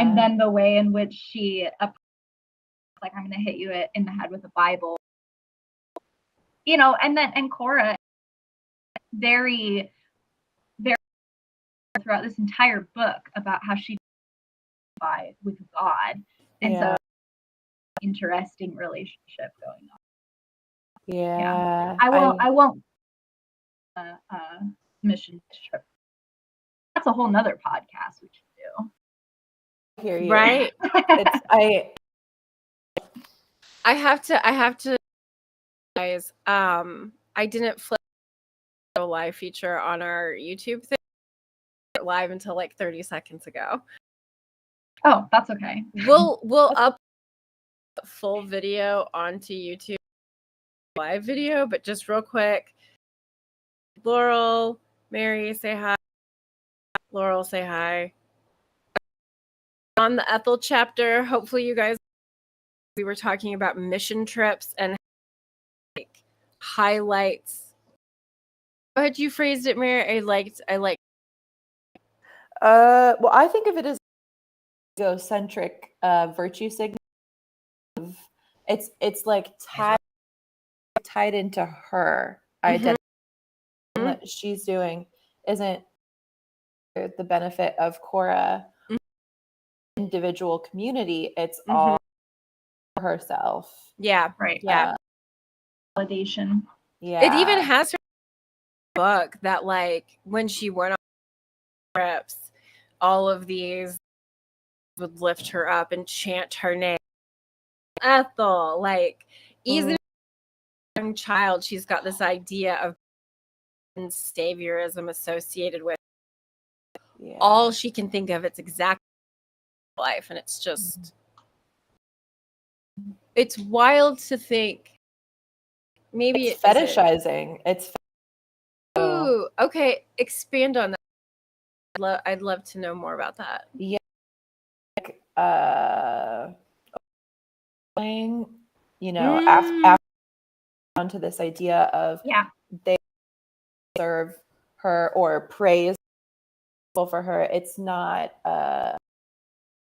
And then the way in which she, like, I'm going to hit you in the head with a Bible. You know, and Cora, very, very throughout this entire book about how she with God. And so interesting relationship going on. Yeah. I won't mission trip. That's a whole nother podcast we should do. I hear you. Right. I have to guys, I didn't flip the live feature on our YouTube thing live until like 30 seconds ago. Oh, that's okay. We'll up full video onto YouTube live video, but just real quick. Laurel, Mary, say hi. Laurel, say hi. On the Ethel chapter, hopefully you guys, we were talking about mission trips and like highlights. How had you phrased it, Mary? I like. Well, I think of it as egocentric virtue signal. It's like tied into her identity. That she's doing isn't the benefit of Cora individual community. It's all for herself. Yeah. Right. Yeah. Validation. Yeah. It even has her book that, like, when she went on trips, all of these would lift her up and chant her name. Ethel, like, even a young child, she's got this idea of saviorism associated with all she can think of. It's exactly life, and it's just it's wild to think. Maybe it's fetishizing. Ooh, okay. Expand on that. I'd love to know more about that. Yeah. You know, after onto this idea of they serve her or praise for her. It's not a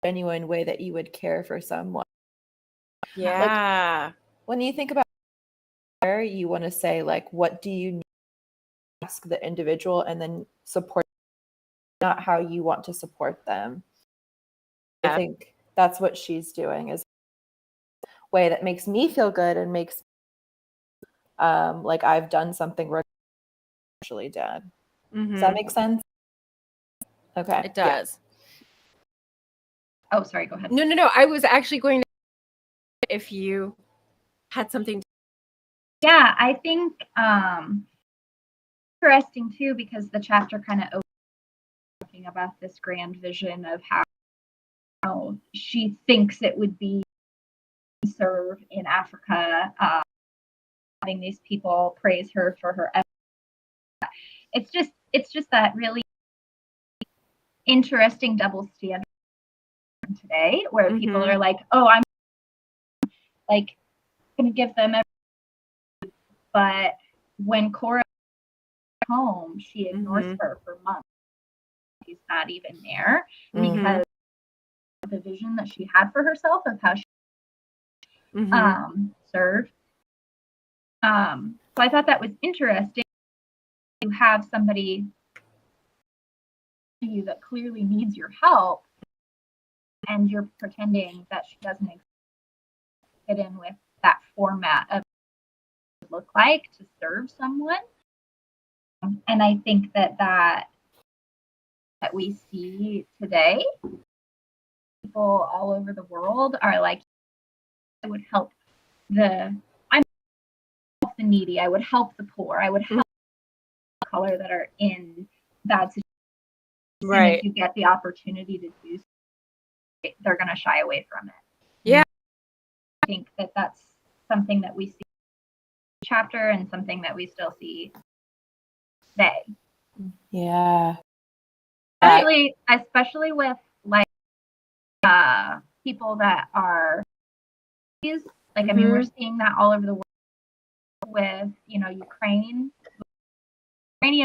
genuine way that you would care for someone. Yeah. Like, when you think about care, you want to say, like, what do you need to ask the individual and then support, not how you want to support them. I think that's what she's doing, is a way that makes me feel good and makes like I've done something we're actually done. Does that make sense? Okay. It does. Yeah. Oh, sorry, go ahead. No. I was actually going to, if you had something. Yeah, I think interesting too, because the chapter kind of talking about this grand vision of how she thinks it would be serve in Africa, having these people praise her for her effort. It's just that really interesting double standard today, where people are like, oh, I'm like going to give them everything. But when Cora home, she ignores her for months. She's not even there because of the vision that she had for herself of how she served. So I thought that was interesting to have somebody you that clearly needs your help, and you're pretending that she doesn't fit in with that format of what it would look like to serve someone. And I think that we see today, people all over the world are like, I would help the needy, I would help the poor, I would help the color that are in bad situations. Right. If you get the opportunity to do so, they're going to shy away from it. Yeah. I think that that's something that we see in the chapter and something that we still see today. Yeah. Especially with like people that are like, I mean, we're seeing that all over the world with, you know, Ukrainian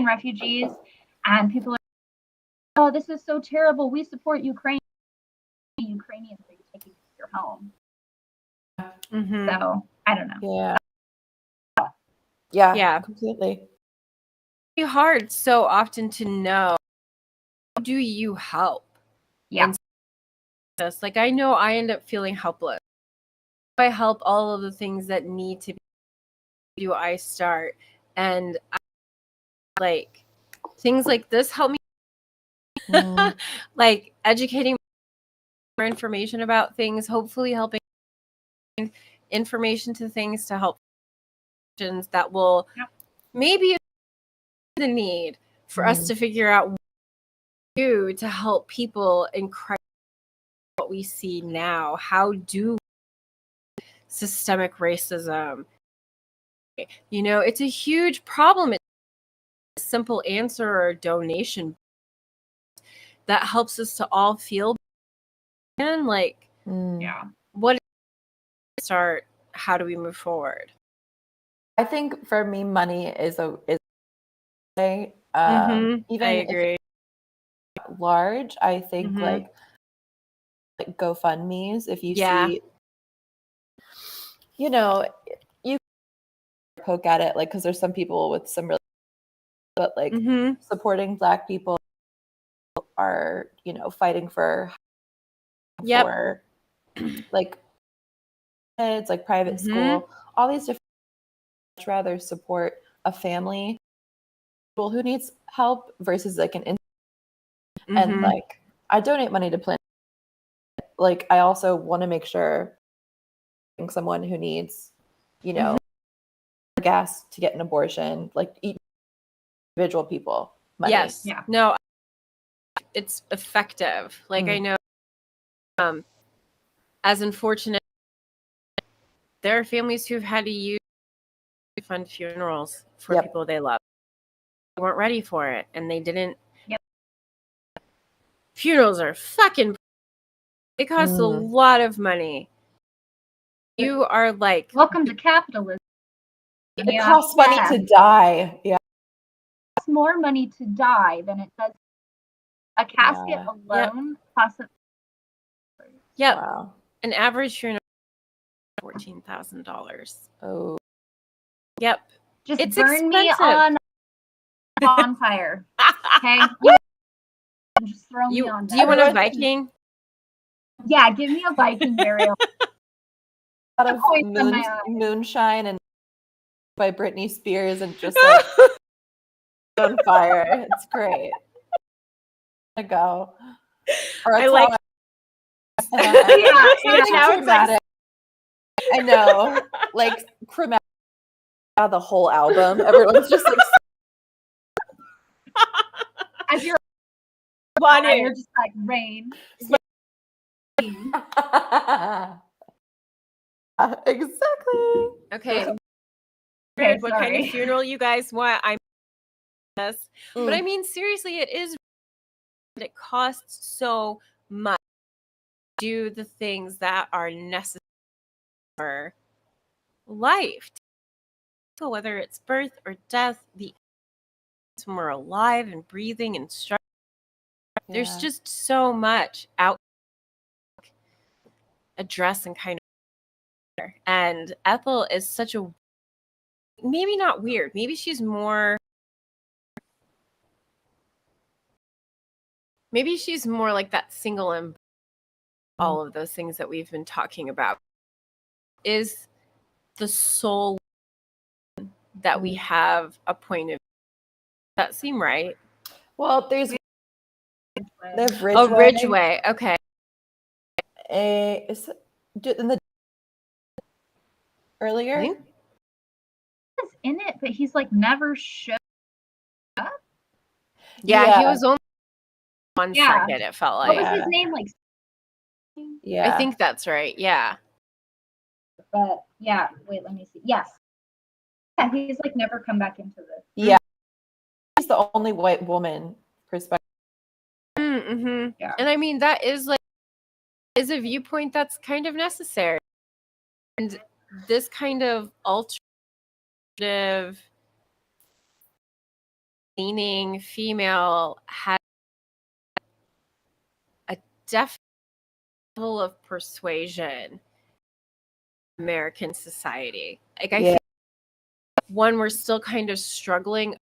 refugees, and people are, oh, this is so terrible. We support Ukraine. Mhm. So I don't know. Yeah, Yeah. completely. It's hard so often to know, how do you help? Yeah. And just like, I know I end up feeling helpless. I help all of the things that need to be, do I start? And like things like this help me, Mm. like educating more information about things, hopefully helping information to things to help that will Yep. maybe the need for us to figure out what to do to help people in crisis. What we see now, how do systemic racism, you know, it's a huge problem. It's a simple answer or a donation that helps us to all feel, and like, Yeah. what start, how do we move forward? I think for me, money is a way. I Even if agree. it's large, I think Mhm. like GoFundMe's, if you Yeah. see, you know, you poke at it, like, because there's some people with some really, but like Mhm. supporting Black people are, fighting Yep. for like kids, like private Mhm. school, all these different, much rather support a family who needs help versus like and Mhm. like I donate money to Planned. Like I also want to make sure someone who needs, Mhm. gas to get an abortion, like individual people money. Yes. Yeah. No, it's effective. Like I know, as unfortunate, there are families who've had to use fund funerals for Yep. people they love. They weren't ready for it, and they didn't. Yep. Funerals are fucking. It costs a lot of money. You are like, Welcome to capitalism. It costs money to die. Yeah. It costs more money to die than it does. A casket alone costs. yep, Wow. an average funeral $14,000. Oh. Yep. Just It's burn me expensive. on a bonfire. Okay. Just throw me on Do you that. want a Viking? Yeah, give me a Viking burial. A lot of moonshine and by Britney Spears and just like on fire. It's great. To go. Or I like. Yeah. Dramatic. I know. Like chromatic. The whole album. Everyone's just like. As you're just like rain. Exactly. Okay. Okay, What kind of sorry. funeral you guys want? I'm this. But I Mm. mean, seriously, it is. It costs so much to do the things that are necessary for life. So whether it's birth or death, the when we're alive and breathing and struggling, there's just so much out address and kind of. And Ethel is such a, maybe not weird, maybe she's more like that single and all of those things that we've been talking about, is the soul that we have a point of. Does that seem right? Well, there's Ridgeway. Oh, Ridgeway. Okay. Is it in the earlier? He's in it, but he's like never showed up. Yeah, he was only 1 second, it felt like. What was his name? Like, yeah. I think that's right. Yeah. But yeah, wait, let me see. Yes. Yeah, he's like never come back into this. Yeah. He's the only white woman perspective. Mm-hmm. Yeah. And I mean, that is like, is a viewpoint that's kind of necessary. And this kind of alternative leaning female has a definite level of persuasion American society. Like I Yeah. feel one we're still kind of struggling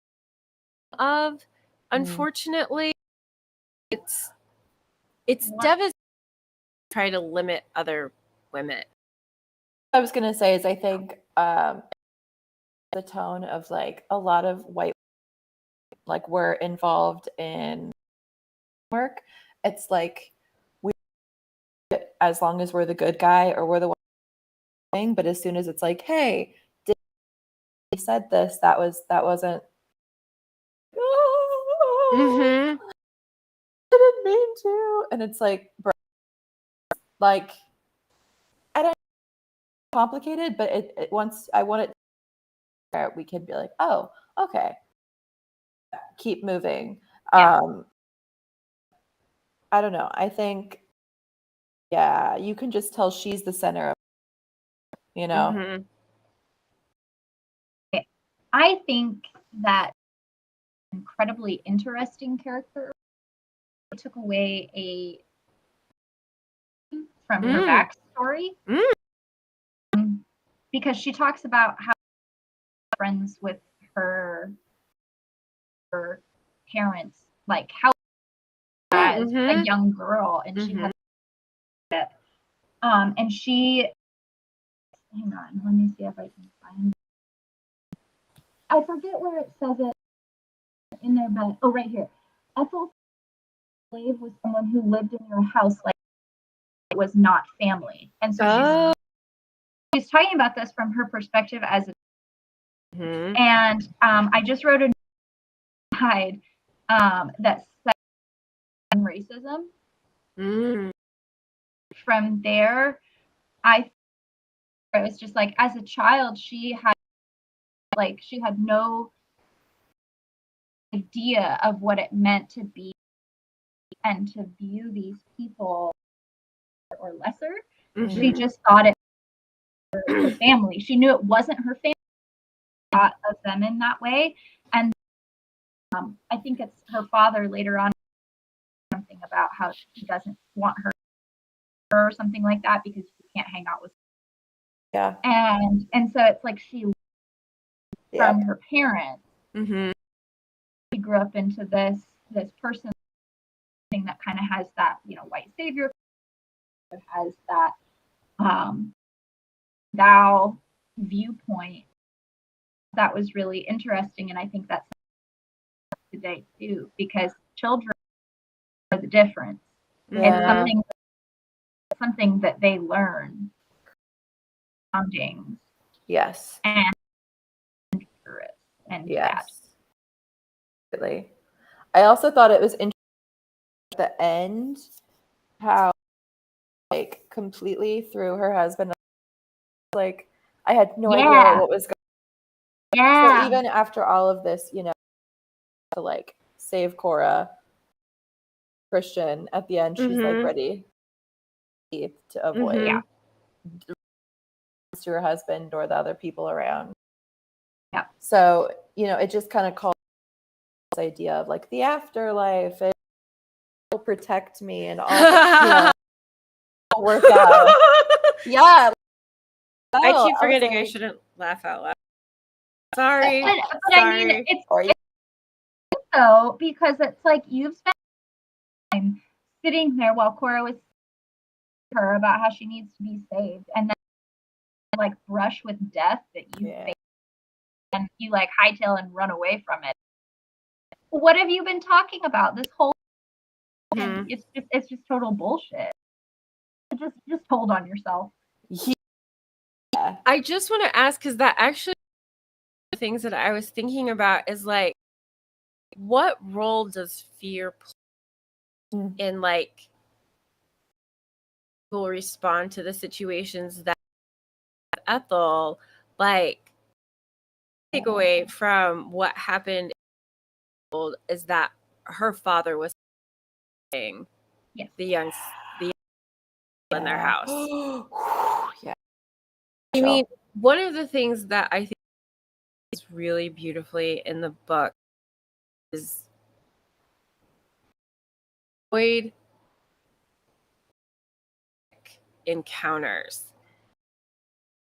of. Unfortunately, it's devastating to try to limit other women. I was gonna say is I think the tone of like a lot of white like we're involved in work. It's like we as long as we're the good guy or we're the one thing, but as soon as it's like, hey, did he said this, that wasn't Mm-hmm. I didn't mean to. And it's like, bro, like I don't know, complicated, but it once I want it we can be like, oh, okay. Keep moving. Yeah. I don't know. I think yeah, you can just tell she's the center of, you know. Mm-hmm. I think that incredibly interesting character took away from her backstory because she talks about how friends with her parents, like how as a young girl, and she had it. And she, hang on, let me see if I can find it. I forget where it says it in there, but oh, right here. Ethel slave was someone who lived in your house like it was not family, and so she's talking about this from her perspective as a and I just wrote a guide that said racism. From there, I was just like, as a child, she had no idea of what it meant to be and to view these people or lesser. She just thought it was her family. She knew it wasn't her family. Thought of them in that way, and I think it's her father later on something about how he doesn't want her or something like that because you can't hang out with her. And so it's like she from her parents. She grew up into this person that kind of has that white savior, that has that thou viewpoint that was really interesting, and I think that's today too because children are the difference. It's something that they learn surroundings. Yes. And yes. Really. I also thought it was interesting at the end how like completely threw her husband. Like I had no idea what was going on. So even after all of this, to like save Cora, Christian, at the end she's like ready to avoid to her husband or the other people around. Yeah. So, it just kind of calls this idea of like the afterlife and will protect me and all work out. Yeah. I keep forgetting I shouldn't laugh out loud. Sorry. But I mean, it's so because it's like you've spent time sitting there while Cora was her about how she needs to be saved, and then like brush with death that you face, and you like hightail and run away from it. What have you been talking about this whole? It's just total bullshit. Just hold on yourself. Yeah. I just want to ask because that actually things that I was thinking about is like, what role does fear play in like people respond to the situations that Ethel like take away from what happened is that her father was saying the young in their house. Yeah. I mean, one of the things that I think is really beautifully in the book is avoid encounters.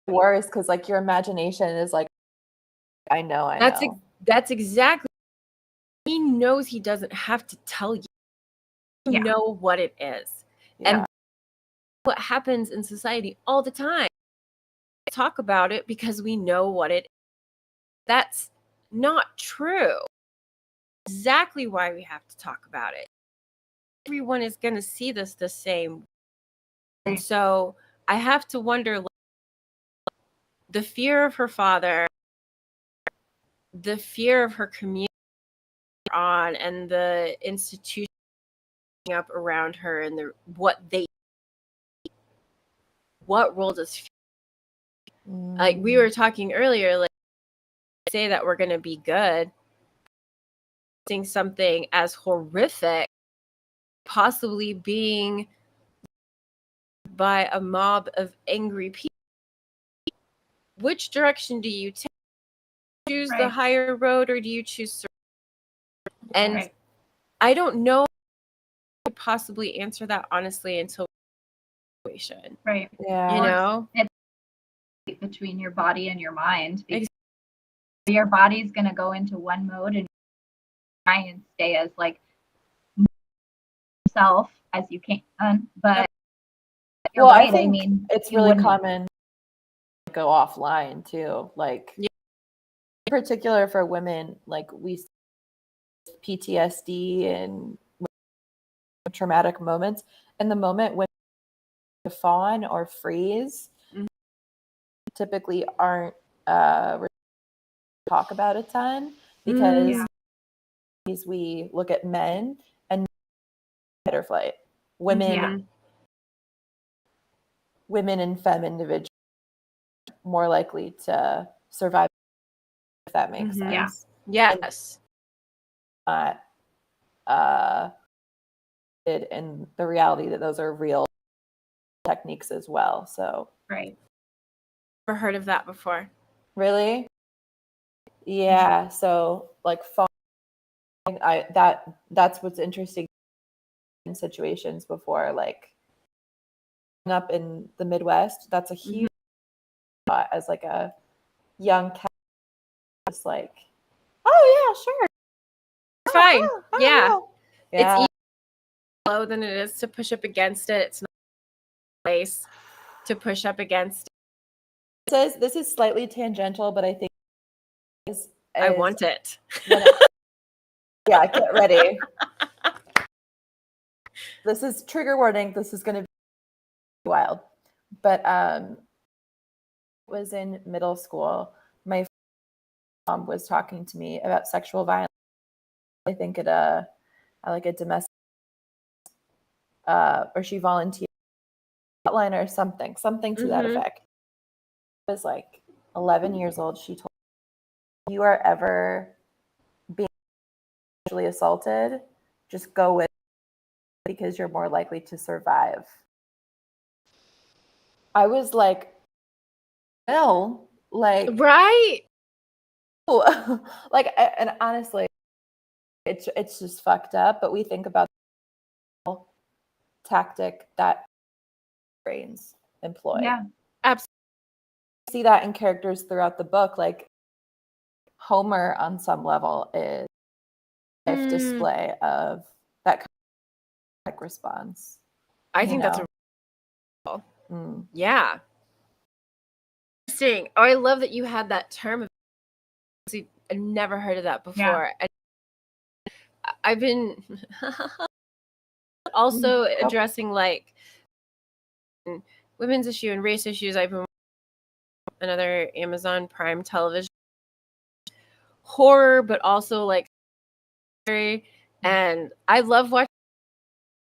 worse because like your imagination is like, I know. That's exactly. He knows he doesn't have to tell you. You Yeah. know what it is. And what happens in society all the time. Talk about it because we know what it is. That's not true. Exactly why we have to talk about it. Everyone is going to see this the same. And so I have to wonder, like, the fear of her father, the fear of her community on, and the institution up around her, and what role does like we were talking earlier, like say that we're going to be good, seeing something as horrific possibly being by a mob of angry people. Which direction do you take? Choose the higher road, or do you choose? And I don't know to possibly answer that honestly until situation. Right. Yeah. You know? It's between your body and your mind. Your body's going to go into one mode and try and stay as like self as you can. But you're well, right. I think I mean, it's really common to go offline too. Like in particular for women, like we see PTSD and traumatic moments. And the moment when fawn or freeze typically aren't talk about a ton because we look at men and fight or flight. Women and femme individuals more likely to survive, if that makes sense. Yes. Not in the reality that those are real techniques as well. So Never heard of that before. Really? Yeah. So like that's what's interesting in situations before, like up in the Midwest, that's a huge as like a young cat, just like, oh yeah, sure, it's fine. yeah. It's easier low than it is to push up against it. It's not a place to push up against. It says this is slightly tangential, but I think I want it. Yeah, get ready. This is trigger warning. This is going to be wild. But was in middle school. My mom was talking to me about sexual violence. I think at like a domestic, or she volunteered hotline or something to that effect. I was like 11 years old. She told me, "You are ever being sexually assaulted, just go with it because you're more likely to survive." I was like, "Well, like, right." Like, and honestly, it's just fucked up. But we think about the tactic that brains employ. Yeah, absolutely. See that in characters throughout the book. Like Homer, on some level, is a display of that kind of response. I think that's yeah. Interesting. Oh, I love that you had that term. I've never heard of that before. Yeah. I've been also addressing like women's issue and race issues. I've been another Amazon Prime television horror, but also like scary. And I love watching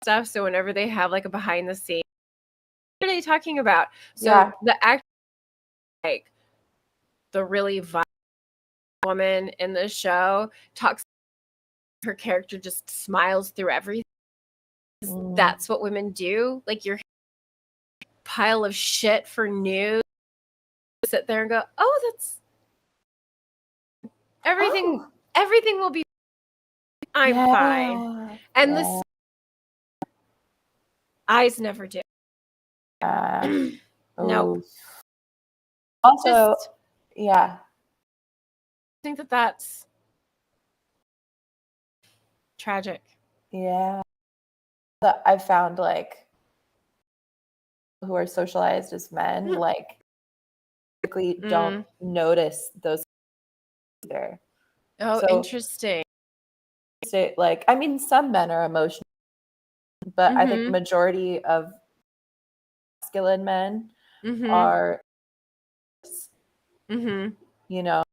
stuff. So whenever they have like a behind the scenes, what are they talking about? So the act, like the really violent woman in the show, talks. Her character just smiles through everything. That's what women do. Like your pile of shit for news. Sit there and go, oh, that's everything. Oh. Everything will be. I'm fine. And the eyes never do. No. Also, Just yeah, think that that's tragic. yeah. That I've found like who are socialized as men, like typically don't notice those either. Oh, So interesting. like, I mean, some men are emotional, but I think majority of masculine men are, you know,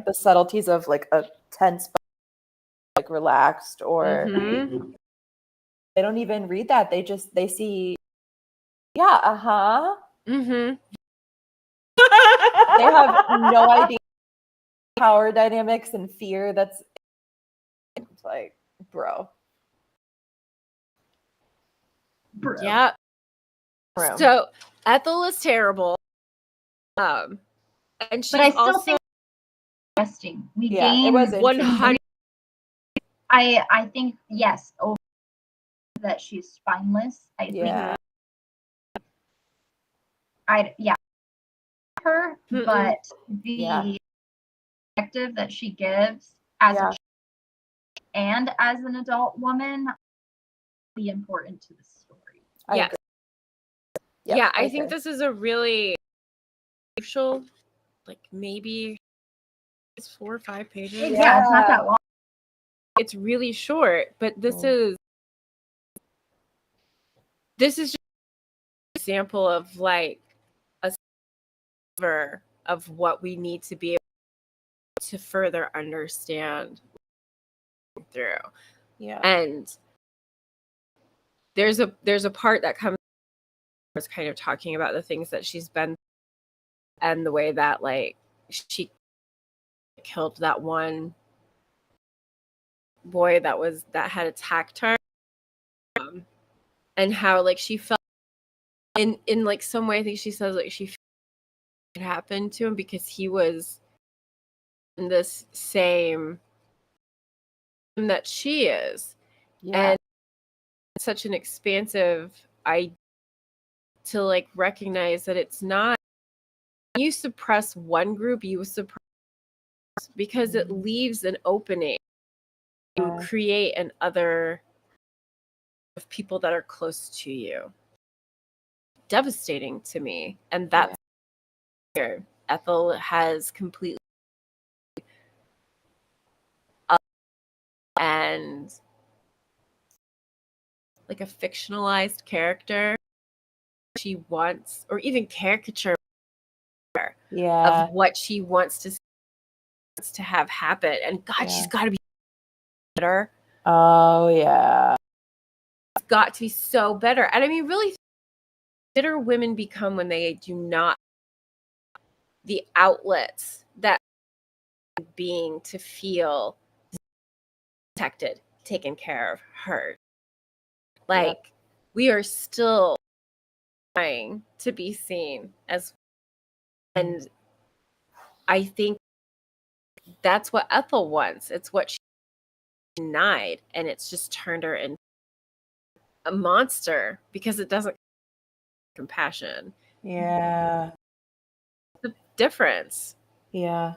the subtleties of like a tense, like relaxed, or they don't even read that. They see, yeah, Mm-hmm. They have no idea power dynamics and fear. That's like, bro. Yeah. Room. So Ethel is terrible. And she's But I still also think interesting. We Yeah, it gain was interesting. 100. I think yes, over that she's spineless. I Yeah. think her, but the Yeah. perspective that she gives as Yeah. a and as an adult woman be important to the story. I Yes. agree. Yeah, I agree. think this is a really crucial, like maybe it's 4 or 5 pages. Yeah, it's not that long. It's really short, but this is just an example of like a sliver of what we need to be able to further understand through. Yeah. And there's a part that comes was kind of talking about the things that she's been and the way that like she killed that one boy that had attacked her, and how like she felt in like some way. I think she says like she felt it happened to him because he was in this same that she is. And such an expansive idea to like recognize that it's not you suppress one group, you suppress because it leaves an opening to create an other of people that are close to you. Devastating to me. And that's where Ethel has completely and like a fictionalized character she wants, or even caricature of what she wants to have happen. And God, she's got to be better. Oh yeah. It's got to be so better. And I mean, really, bitter women become when they do not the outlets that being to feel protected, taken care of, heard. Like we are still trying to be seen as, and I think that's what Ethel wants. It's what she denied, and it's just turned her into a monster because it doesn't compassion. Yeah. The difference. Yeah.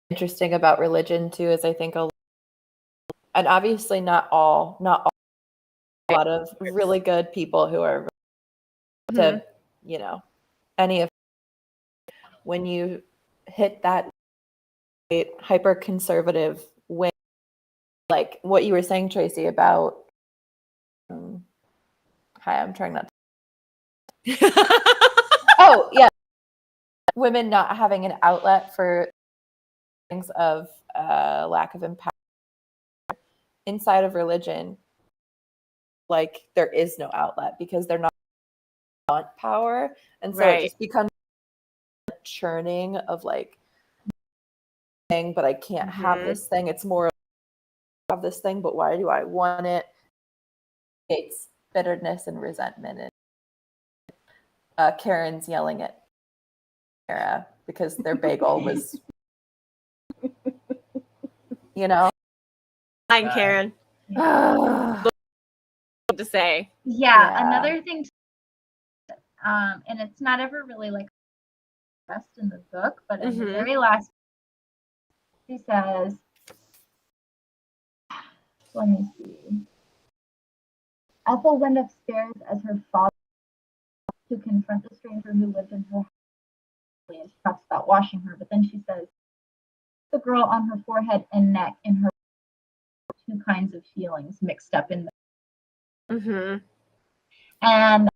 Interesting about religion too is I think and obviously not all, a lot of really good people who are to, you know, any of when you hit that hyper conservative way, like what you were saying, Traci, about hi, I'm trying not to oh yeah, women not having an outlet for things of lack of empowerment inside of religion, like there is no outlet because they're not want power, and so it just becomes a churning of like thing, but I can't have this thing. It's more of this thing, but why do I want it? It's bitterness and resentment. And Karen's yelling at Sarah because their bagel was, you know. Hi, Karen. To say. Yeah, another thing, and it's not ever really like rest in the book, but in the Mhm. very last, she says, let me see. Ethel went upstairs as her father to confront the stranger who lived in her house, and she talks about washing her, but then she says, the girl on her forehead and neck in her two kinds of feelings mixed up in there. Mhm. And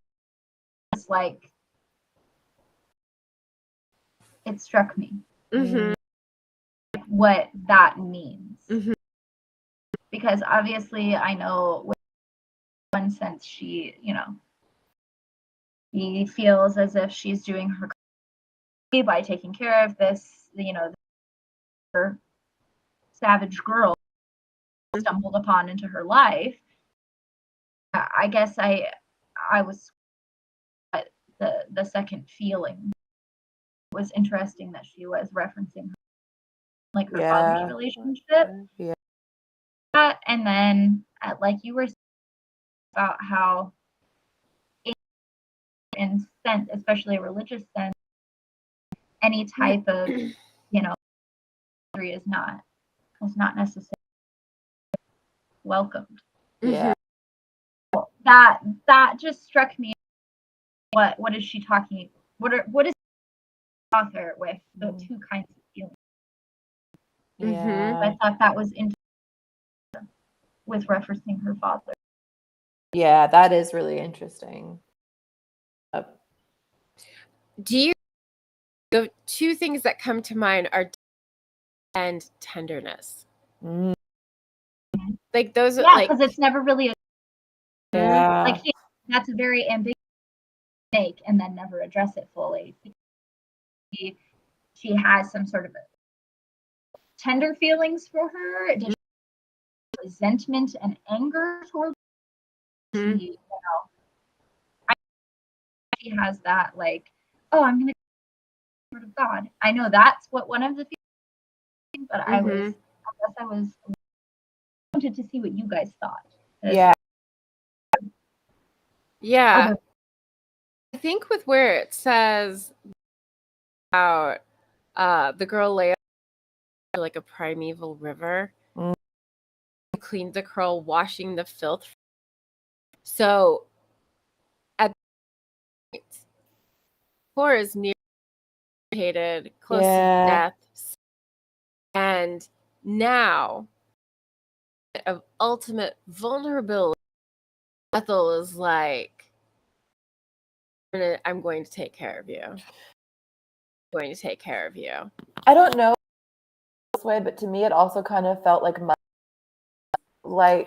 it's like, it struck me Mhm. what that means. Mhm. Because obviously I know in one sense she, she feels as if she's doing her by taking care of this, her savage girl stumbled upon into her life. I guess I was the second feeling was interesting that she was referencing like her father's relationship. Yeah. And then like you were saying about how in sense, especially a religious sense, any type of is not necessarily welcomed. Yeah. That just struck me. What is she talking? What is the author with the two kinds of feelings? Yeah. I thought that was interesting with referencing her father. Yeah, that is really interesting. The two things that come to mind are and tenderness. Mm. Like those are Yeah, like because it's never really Yeah. like that's a very ambiguous take and then never address it fully. She has some sort of tender feelings for her, resentment and anger towards she, she has that like, oh, I'm gonna word of God. I know that's what one of the feelings, but I wanted to see what you guys thought. Yeah. Yeah. I think with where it says about the girl lay like a primeval river, cleaned the curl, washing the filth. So at the point, poor is near hated, close to death, and now of ultimate vulnerability, Ethel is like, I'm going to take care of you. I'm going to take care of you. I don't know this way, but to me it also kind of felt like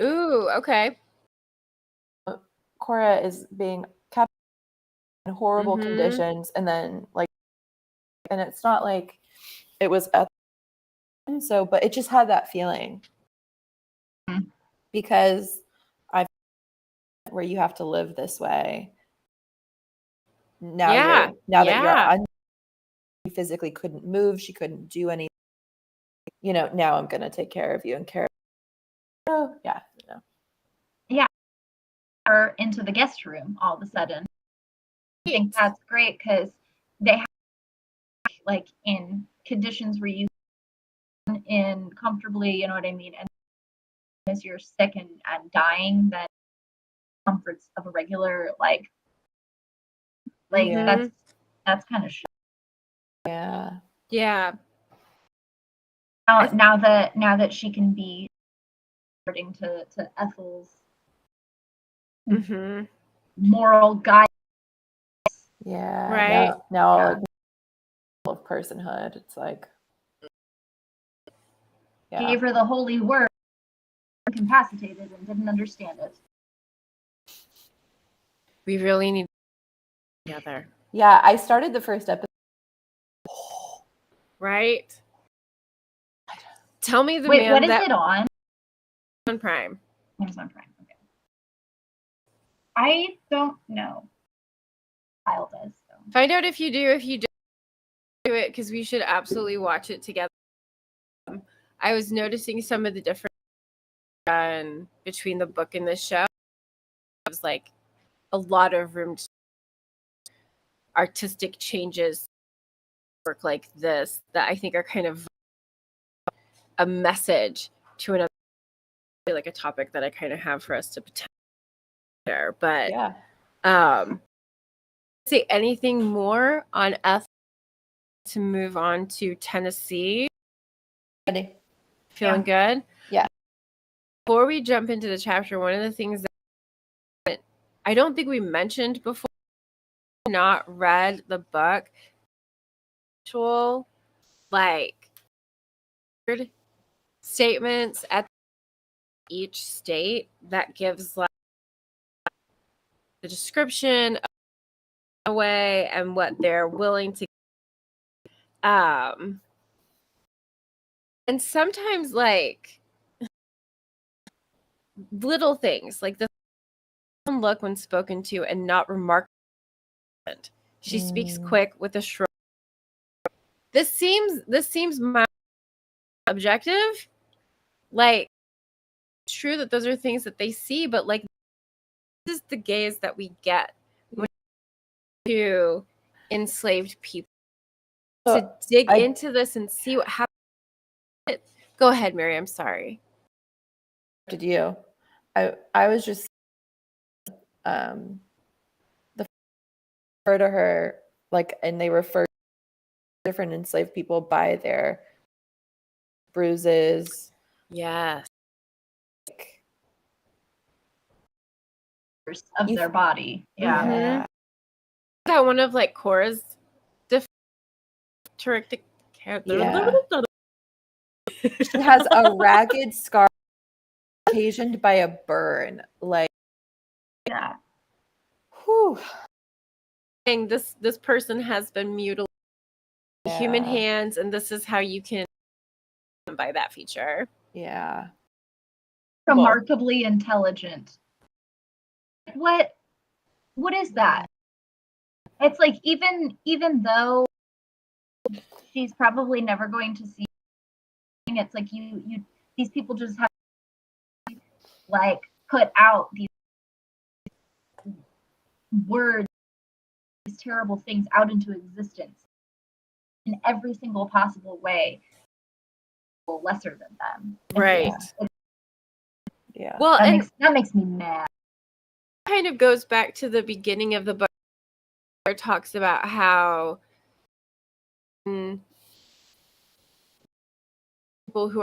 ooh, okay. Cora is being kept in horrible conditions, and then and it's not like it was so, but it just had that feeling because where you have to live this way. Now that you're you physically couldn't move, she couldn't do anything. Now I'm gonna take care of you and care. Oh yeah, yeah, her into the guest room all of a sudden. I think that's great because they have like in conditions where you in comfortably, you know what I mean, and as you're sick and dying, then comforts of a regular that's kind of yeah. Now that she can be according to Ethel's moral guide. Yeah. Right. Now like of personhood. It's like gave her the holy word, incapacitated and didn't understand it. We really need together. Yeah, I started the first episode. Right? Tell me the Wait, man what is that it on? On Prime. Amazon Prime. Okay. I don't know. Kyle does. So. Find out if you do. If you do it, because we should absolutely watch it together. I was noticing some of the difference between the book and the show. It was like a lot of room to artistic changes work like this that I think are kind of a message to another, like a topic that I kind of have for us to potentially share. But Yeah. say anything more on ethics to move on to Tennessee? Ready? Feeling good? Yeah. Before we jump into the chapter, one of the things that I don't think we mentioned before, not read the book, actual like statements at each state that gives like the description away and what they're willing to and sometimes like little things like the look when spoken to and not remarkable. She speaks quick with a shrug. This seems my objective. Like, it's true that those are things that they see, but like this is the gaze that we get when to enslaved people. To dig into this and see what happens. Go ahead, Mary. I'm sorry. Did you? I was just the refer to her like, and they refer to different enslaved people by their bruises. Yes. Of their body. Yeah. Mm-hmm. Got one of like Cora's terrific. Yeah. She has a ragged scar occasioned by a burn. Like, Yeah. whew. This person has been mutilated by human hands, and this is how you can by that feature. Yeah. Remarkably intelligent. What is that? It's like even though she's probably never going to see, it's like you these people just have like put out these words, these terrible things out into existence in every single possible way, lesser than them. Right. Yeah. Well, that makes me mad. Kind of goes back to the beginning of the book where it talks about how people who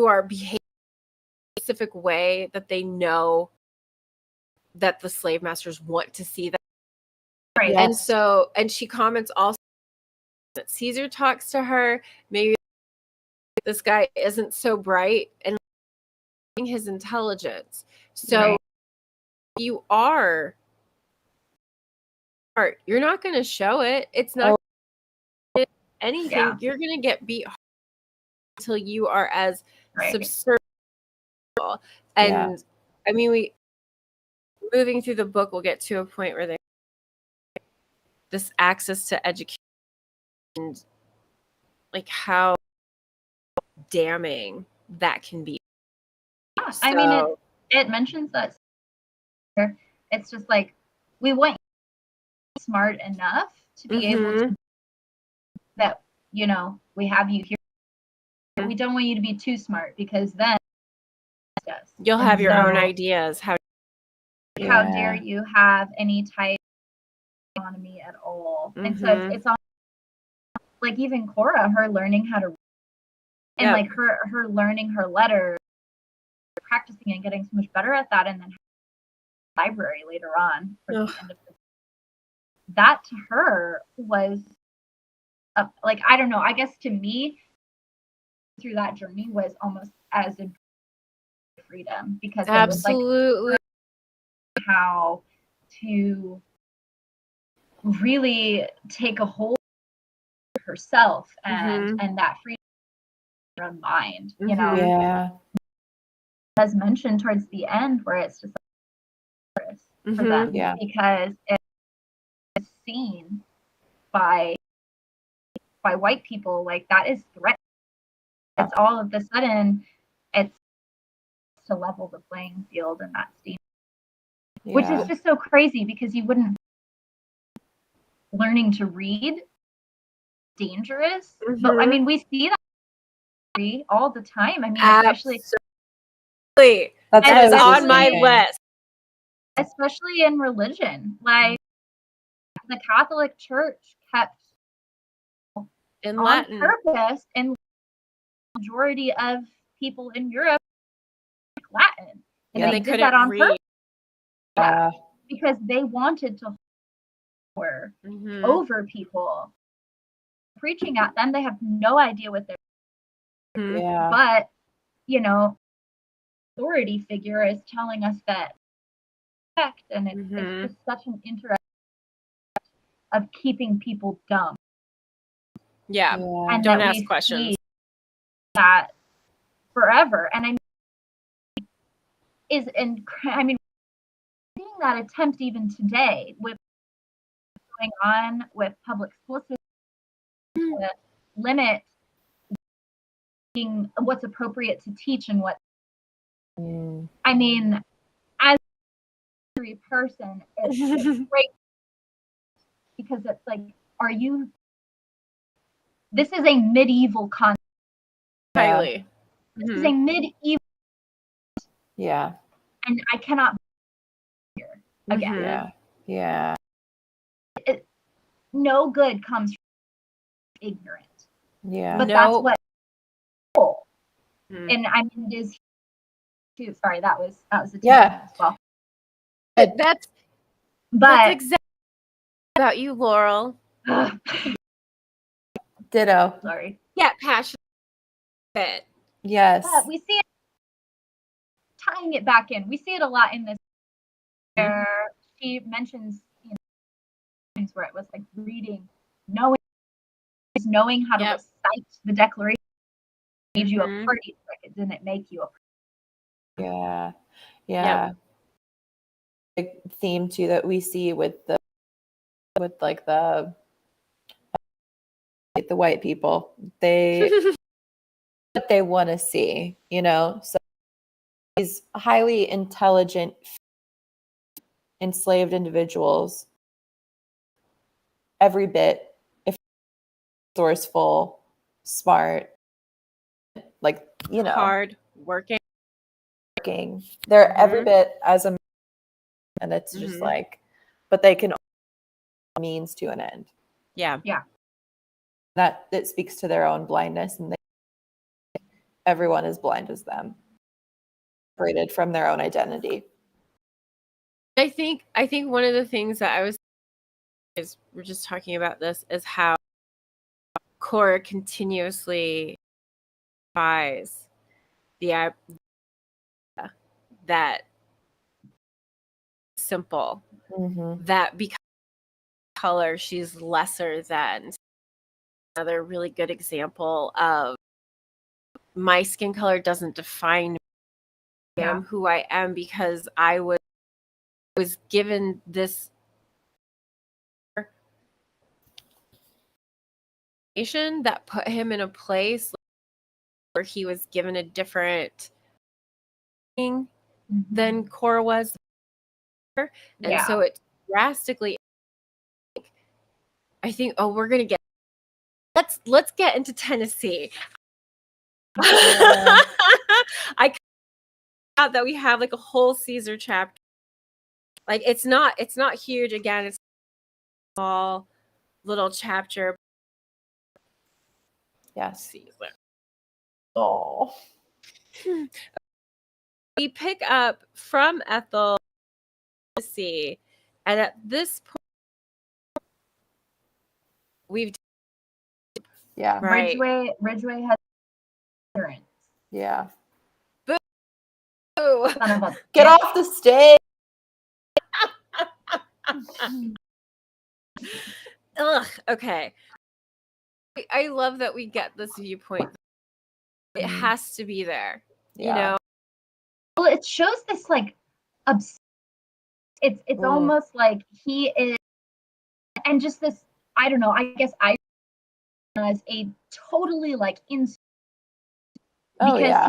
are behaving a specific way that they know that the slave masters want to see them. Right. And she comments also that Caesar talks to her, maybe this guy isn't so bright and his intelligence. So you are smart. You're not going to show it. It's not anything. Yeah. You're going to get beat until you are as subservient. And I mean, moving through the book, we'll get to a point where this access to education and like how damning that can be. Yeah, I mean, it mentions that it's just like we want you to be smart enough to be able to that we have you here. We don't want you to be too smart because then you'll have your own ideas. How dare you have any type of autonomy at all? And so it's all like even Cora, her learning how to read, and like her learning her letters, practicing and getting so much better at that, and then library later on for the end of that to her was like, I don't know, I guess to me through that journey was almost as in freedom, because it was like how to really take a hold of herself and that freedom of her own mind, as mentioned towards the end, where it's just like, for them, because it's seen by white people like that is threat. It's all of a sudden it's to level the playing field in that scene, which is just so crazy because you wouldn't learning to read dangerous. But I mean, we see that all the time. I mean, Absolutely. That's That is what I was on my thinking. list. Especially in religion. Like the Catholic Church kept In on Latin. purpose, and the majority of people in Europe speak Latin. And Yeah. they They did that couldn't on read. purpose because they wanted to power Mhm. over people. Preaching at them, they have no idea what they're Mhm. Yeah. but you know, authority figure is telling us that fact, and Mhm. it's just such an interesting of keeping people dumb. Yeah. Yeah. And Don't that ask we questions. see that forever. And I mean, seeing that attempt even today with what's going on with public school systems to limit what's appropriate to teach and what. Mm. I mean, as a person, it's great because it's like, this is a medieval concept. Highly. This is a medieval, Yeah. and I cannot be here again. Mhm. Yeah. No good comes from ignorant. Yeah. But No. that's what cool. Mhm. And I mean, it is too. Sorry, that was a Yeah. as well. That's But exactly about you, Laurel. Ditto. sorry. Get passionate. Yes. But we see it tying it back in. We see it a lot in this where she mentions, things where it was like reading, knowing how to Yep. recite the Declaration made you a Mhm. party trick. It didn't make you a. Yeah. Yeah. Big theme too that we see with like the white people. They what they want to see, So these highly intelligent enslaved individuals, every bit, if resourceful, smart, like, Hard working. working. They're every Mhm. bit as a, and it's just Mhm. like, but they can means to an end. Yeah. That speaks to their own blindness, and everyone is blind as them, separated from their own identity. I think one of the things that we're just talking about this is how Cora continuously buys the idea that simple, Mm-hmm. that because color she's lesser than. Another really good example of my skin color doesn't define I am who I am because I was given this that put him in a place where he was given a different thing than Cora was. And so it drastically, I think, we're going to get, let's get into Tennessee. Yeah. I thought that we have like a whole Caesar chapter. Like it's not huge. Again, it's a small little chapter. Yes. Caesar. Oh. We pick up from Ethel, Tennessee, and at this point, we've Yeah. right. Ridgway has parents. Yeah. Boo! Son of a Get bitch. off the stage. Ugh. Okay. I love that we get this viewpoint. It has to be there. Yeah. Well, it shows this like it's almost like he is, and just this, I don't know, I guess I as a totally like because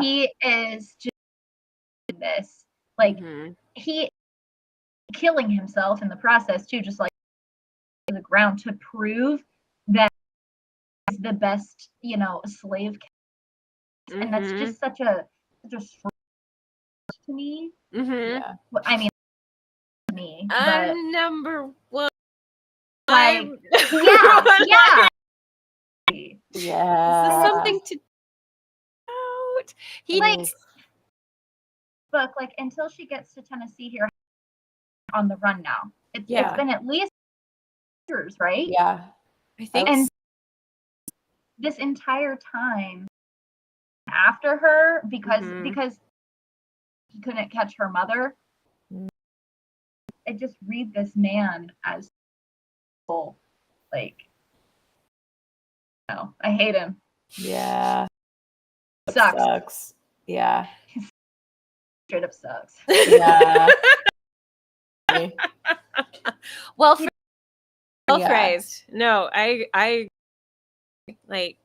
he is just this like he killing himself in the process too, just like the ground to prove that the best, slave case. And that's just such a strange to me. Yeah. Well, I mean, me, but I'm number one. like, yeah. Yeah. This is something to note. He like book, like until she gets to Tennessee here on the run now. It's been at least years, right? Yeah. I think And this entire time after her, because he couldn't catch her mother, I just read this man as full, like, no, I hate him. Yeah. Sucks. Yeah. Straight up sucks. Yeah. well phrased. No, I like.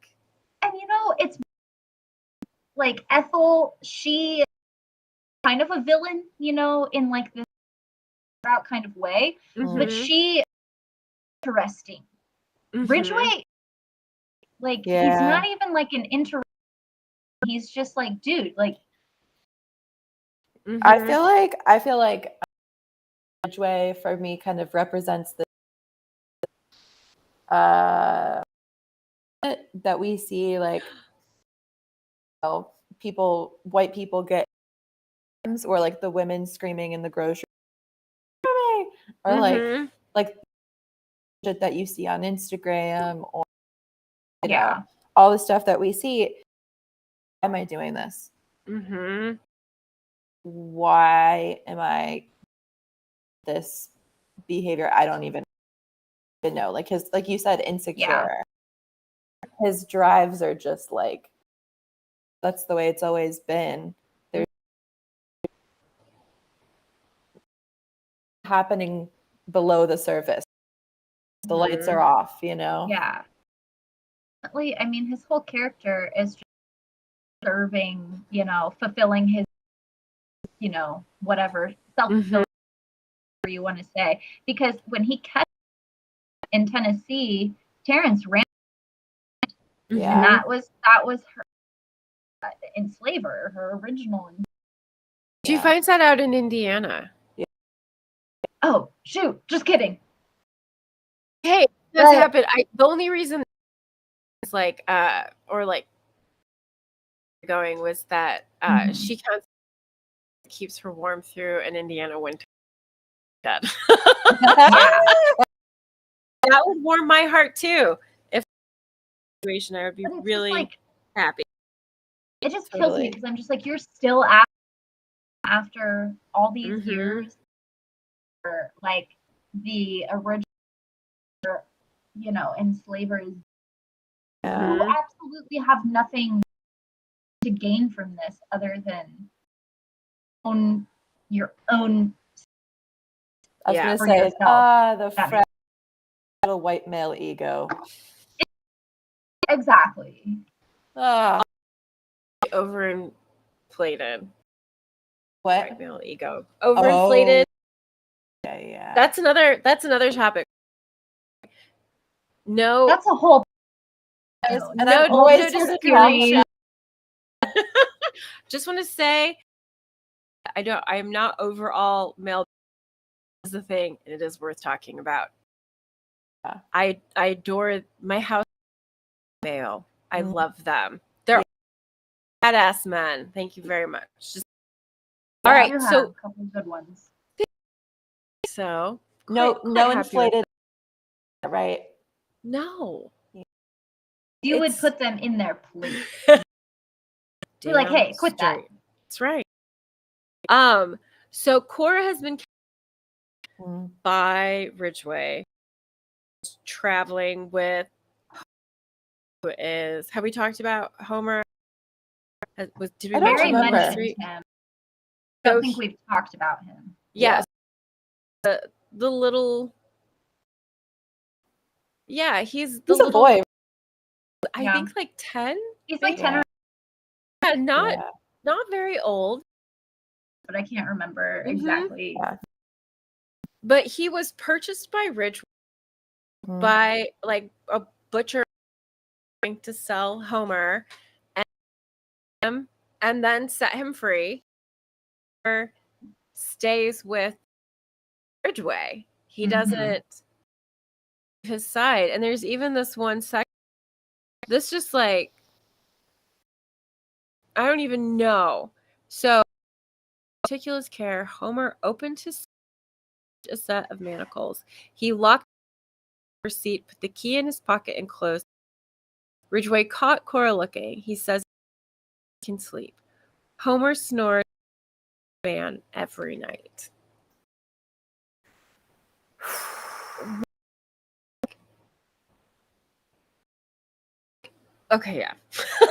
And it's like Ethel, she kind of a villain, in like this route kind of way, but she interesting. Ridgway, like he's not even like an interesting. He's just like, dude, like. I feel like Ridgway for me kind of represents the that we see, like, white people get, or like the women screaming in the grocery, or like shit that you see on Instagram, or you know, all the stuff that we see. Am I doing this? Why am I this behavior? I don't even know. Like his, like you said, insecure. His drives are just like, that's the way it's always been. There's happening below the surface. The lights are off, Yeah. I mean, his whole character is just serving, fulfilling his, whatever self-fulfilling you want to say. Because when he cut in Tennessee, Terrence ran, and that was her enslaver, her original. She finds that out in Indiana. Oh shoot! Just kidding. Hey, this happened. The only reason is like going was that she constantly keeps her warm through an Indiana winter. That would warm my heart too. If situation, I would be really happy. It just kills me because I'm just like, you're still after all these years, for like the original, enslavers who absolutely have nothing to gain from this other than your own. I was gonna say, the fragile white male ego. Exactly. Overinflated. What? White male ego. Overinflated. Yeah. That's another topic. No. That's a whole. And I'm always here to talk. Just want to say, I am not overall male. Is the thing, and it is worth talking about. Yeah. I adore my house male. I love them. They're badass men. Thank you very much. All right, so a couple of good ones. So no inflated, right? No. You would put them in their place. Be like, hey, quit that. That's right. So Cora has been by Ridgway, traveling with who is, have we talked about Homer? Did we mention him? I don't think we've talked about him. Yes. The little, he's a boy. I think like 10. He's like 10 or not very old. But I can't remember exactly. Yeah. But he was purchased by Ridgway by like a butcher going to sell Homer and then set him free. Homer stays with Ridgway. He doesn't his side. And there's even this one section. This just like I don't even know. So meticulous care, Homer opened his a set of manacles. He locked the seat, put the key in his pocket, and closed. Ridgway caught Cora looking. He says he can sleep. Homer snores man every night. Okay, yeah. I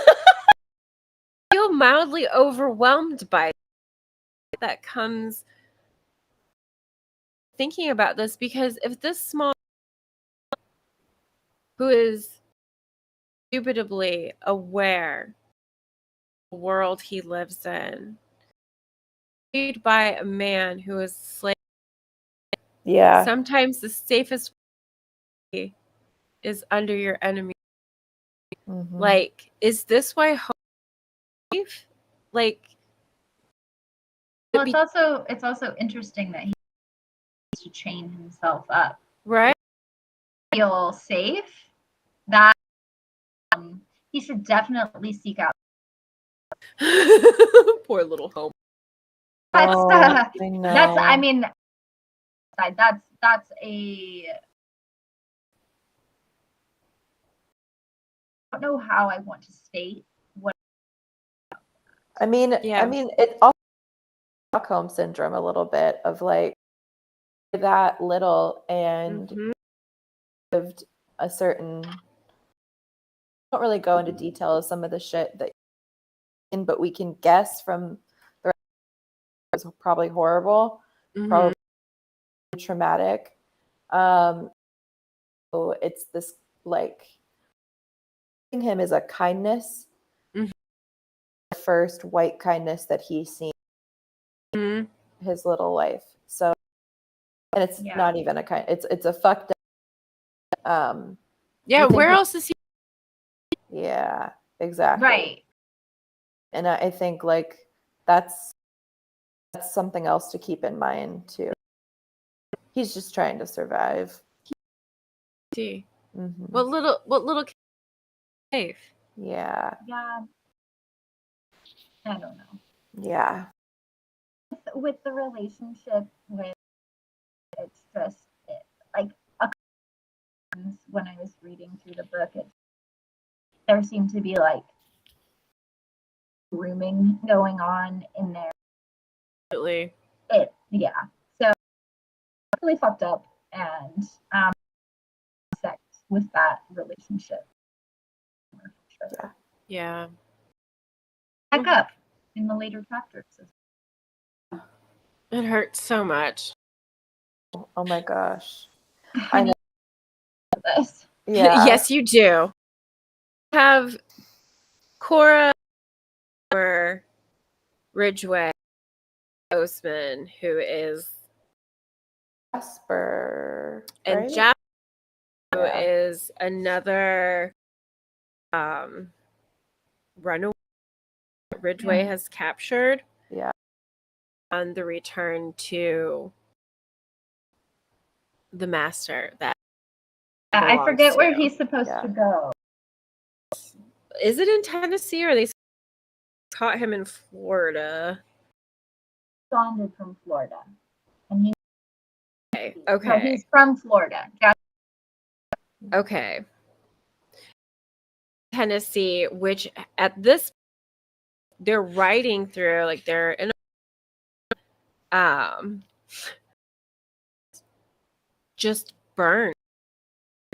feel mildly overwhelmed by that comes thinking about this, because if this small who is indubitably aware of the world he lives in, made by a man who is slave, Yeah. sometimes the safest way is under your enemy. Mhm. Like, is this why Homer, like, Well, it's also interesting that he needs to chain himself up. right? Feel safe. That he should definitely seek out. Poor little Homer. That's Oh, I know. that's I mean that's a I don't know how I want to state what I mean, Yeah. it also Stockholm syndrome a little bit of like that little and Mhm. lived a certain. Don't really go into detail of some of the shit that, but we can guess from the rest was probably horrible, Mhm. probably traumatic. So it's this like him is a kindness, Mhm. the first white kindness that he's seen Mhm. in his little life. So, and it's Yeah. not even a kind. It's a fucked up. Yeah, you think where it- else is he? Yeah, exactly. right. And I think like that's something else to keep in mind too. He's just trying to survive. See. Mhm. What little safe? Yeah, Yeah. I don't know. yeah, With the relationship with it's just like a when I was reading through the book, there seemed to be like grooming going on in there. Absolutely. Yeah. So really fucked up and sex with that relationship. For sure. Yeah. Back up in the later chapters. It hurts so much. oh my gosh. I know this. Yeah. Yes, you do. Have Cora or Ridgway Osman, who is Jasper. and Right? Jack, who Yeah. is another runaway Ridgway has captured Yeah. on the return to the master. That I forget where to. he's supposed to go. Is it in Tennessee or they caught him in Florida? Bonded from Florida, and he's Okay. So he's from Florida. Okay. Tennessee, which at this they're riding through, like they're in just burn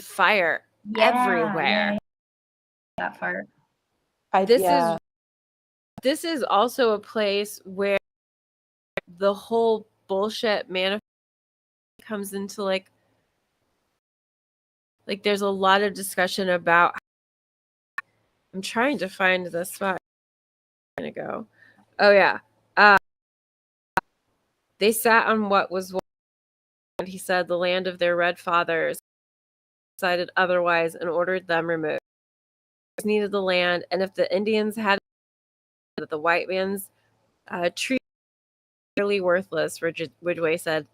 fire everywhere. Yeah. That part. This is also a place where the whole bullshit manifest comes into like there's a lot of discussion about. I'm trying to find the spot. I'm gonna go. Oh yeah. They sat on what was, and he said, the land of their red fathers, decided otherwise and ordered them removed. needed the land, and if the Indians had that the white man's treaty really worthless, Ridgway said.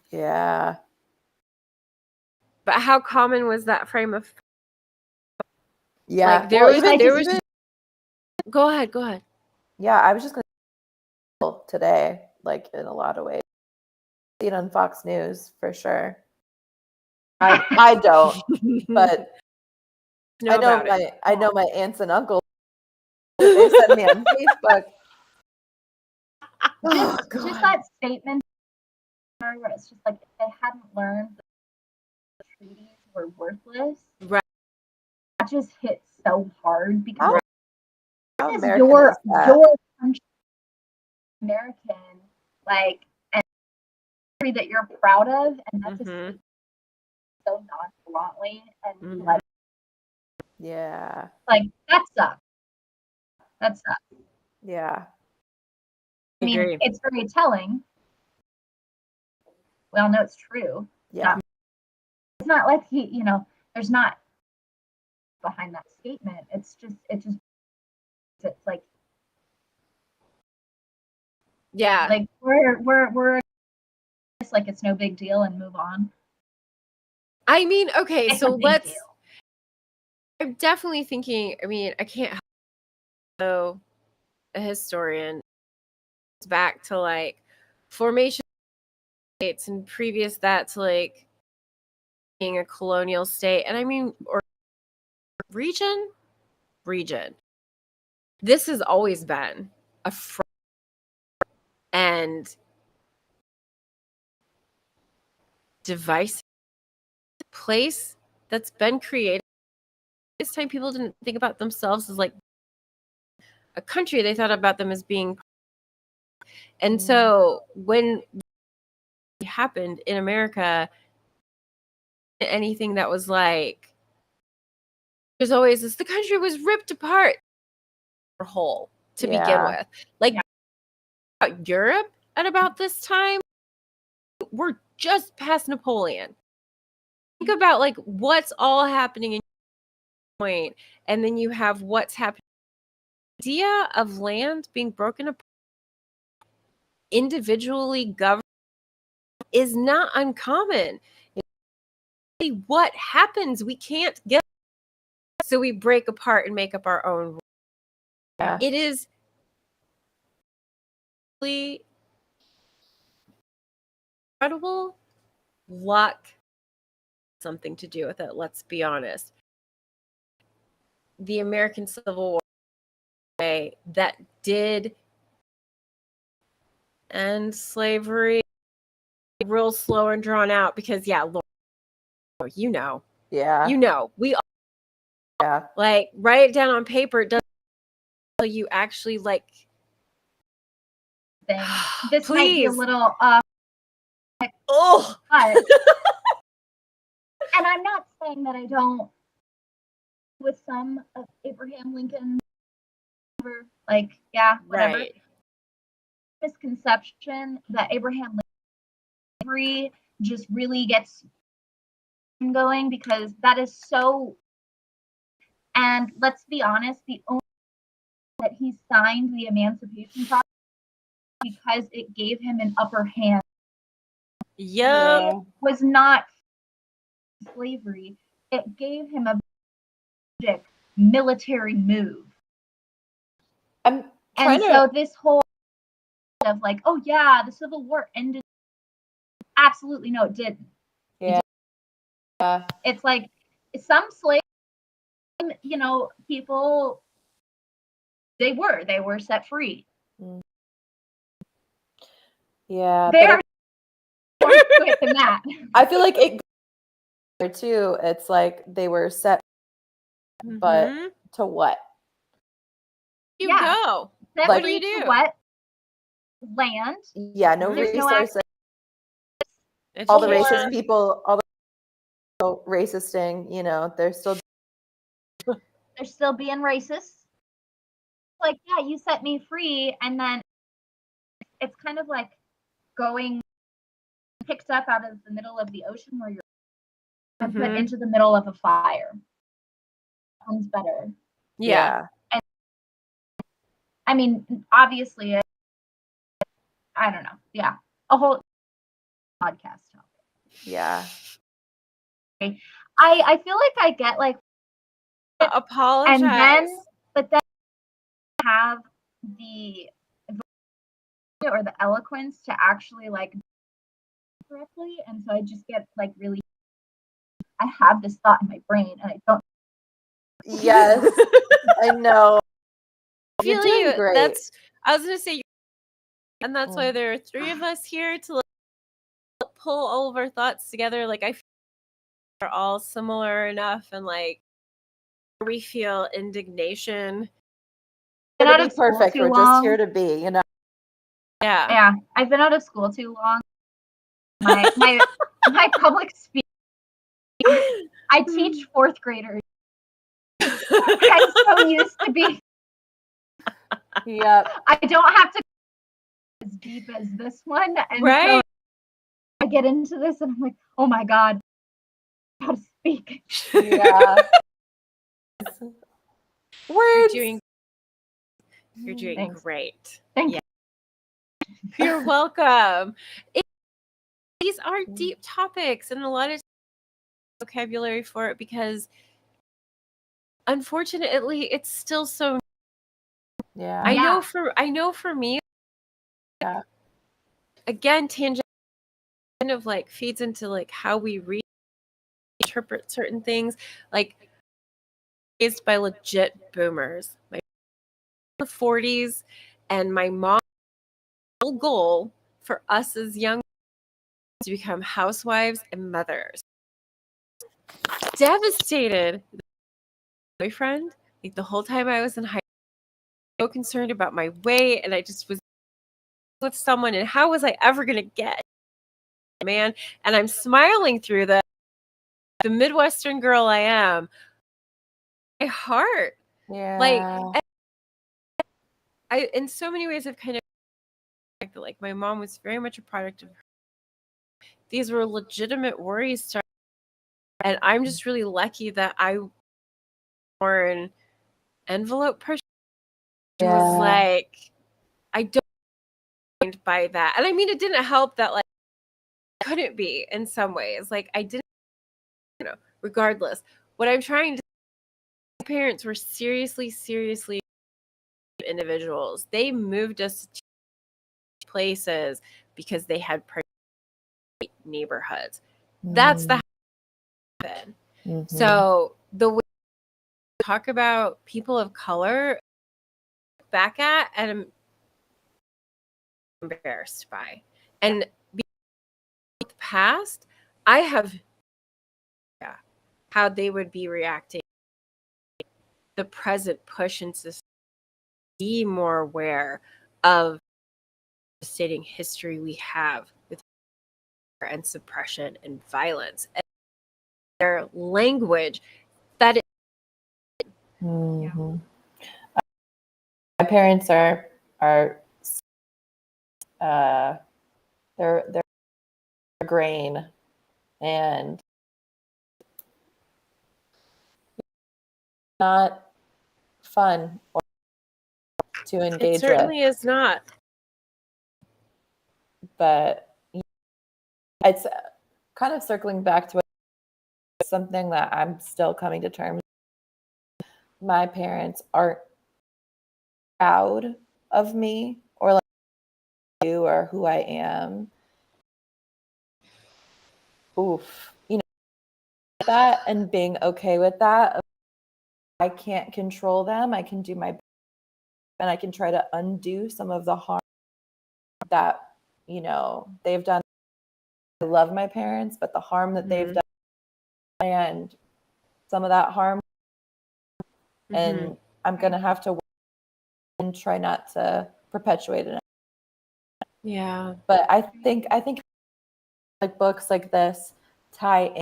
Yeah. But how common was that frame of? Yeah. Like there was. Go ahead. Yeah, I was just gonna today, like in a lot of ways. See it on Fox News for sure. I don't, but I know my aunts and uncles. They send me on Facebook. Just that statement where it's just like if they hadn't learned the treaties were worthless, right? That just hits so hard because How this is American your is that? country, American, like and country that you're proud of, and that's just so nonchalantly and like Yeah. like that sucks. That sucks. Yeah. I mean, it's very telling. We all know it's true. Yeah. It's not like there's not behind that statement. It's like yeah, like we're just like it's no big deal and move on. I mean, okay, It's so I'm definitely thinking. I mean, I can't go a historian back to like formation states and previous that to like being a colonial state, and I mean, or region. This has always been a and device place that's been created. This time people didn't think about themselves as like a country. They thought about them as being, and so when it happened in America, anything that was like, there's always this, the country was ripped apart or whole to begin with. Like Europe at about this time, we're just past Napoleon. Think about like what's all happening in point, and then you have what's happening. The idea of land being broken apart, individually governed, is not uncommon. What happens? We can't get, so we break apart and make up our own. Yeah. It is really incredible luck, something to do with it. Let's be honest. The American Civil War that did end slavery, real slow and drawn out because Laurel, we all, like write it down on paper. It doesn't tell you actually like thing. This might be a little but and I'm not saying that I don't with some of Abraham Lincoln like whatever. Right. Misconception that Abraham Lincoln just really gets going because that is so, and let's be honest, the only that he signed the Emancipation Proclamation because it gave him an upper hand. Yeah. It was not slavery. It gave him a military move. So this whole of like, oh yeah, the Civil War ended. Absolutely no, it didn't. Yeah. It's like some slave, people, they were set free. Yeah. They're more quick than that. I feel like it too. It's like they were set, but to what? Go. Set What free do you do? to what? Land. Yeah, no There's resources. No all the racist people, all the racisting, they're still being racist. Like, yeah, you set me free, and then it's kind of like going picked up out of the middle of the ocean where you're put Mhm. into the middle of a fire. Sounds better. Yeah. I mean, obviously, I don't know. Yeah, a whole podcast topic. Yeah. I feel like I get like, Apologize. and then, but then have the or the eloquence to actually like correctly, and so I just get like really. I have this thought in my brain, and I don't. Yes, I know. You're feel doing you. great. I was gonna say, and that's why there are three of us here to like, pull all of our thoughts together. Like I feel we're all similar enough, and like we feel indignation. Been Here out to of be school perfect. too We're long. just here to be, you know. Yeah. Yeah, I've been out of school too long. My public speaking. I teach fourth graders. I'm so used to being. Yep. I don't have to go as deep as this one, and Right. so I get into this, and I'm like, oh my god, how to speak. Yeah. Words. You're doing Thanks. great. Thank you. You're welcome. These are deep topics and a lot of vocabulary for it because unfortunately it's still so Yeah. I know for me again tangent kind of like feeds into like how we interpret certain things like raised by legit boomers my the 40s and my mom's whole goal for us as young to become housewives and mothers devastated boyfriend like the whole time I was in high school so concerned about my weight and I just was with someone and how was I ever gonna get a man and I'm smiling through the Midwestern girl I am my heart like I in so many ways I've kind of like my mom was very much a product of these were legitimate worries to and I'm just really lucky that I born envelope person was like I don't mind by that and I mean it didn't help that like couldn't be in some ways like I didn't you know regardless what I'm trying to my parents were seriously individuals they moved us to places because they had neighborhoods that's the happen so the way we talk about people of color back at and I'm embarrassed by and the past I have how they would be reacting the present push into be more aware of the stating history we have with and suppression and violence and their language that My parents are they're grain and not fun or to engage it certainly with. is not But it's kind of circling back to something that I'm still coming to terms with. My parents aren't proud of me or like you or who I am. Oof. You know that and being okay with that. I can't control them. I can do my best and I can try to undo some of the harm that, you know, they've done. I love my parents, but the harm that they've done and some of that harm and I'm going to have to work and try not to perpetuate it. yeah But I think like books like this tie in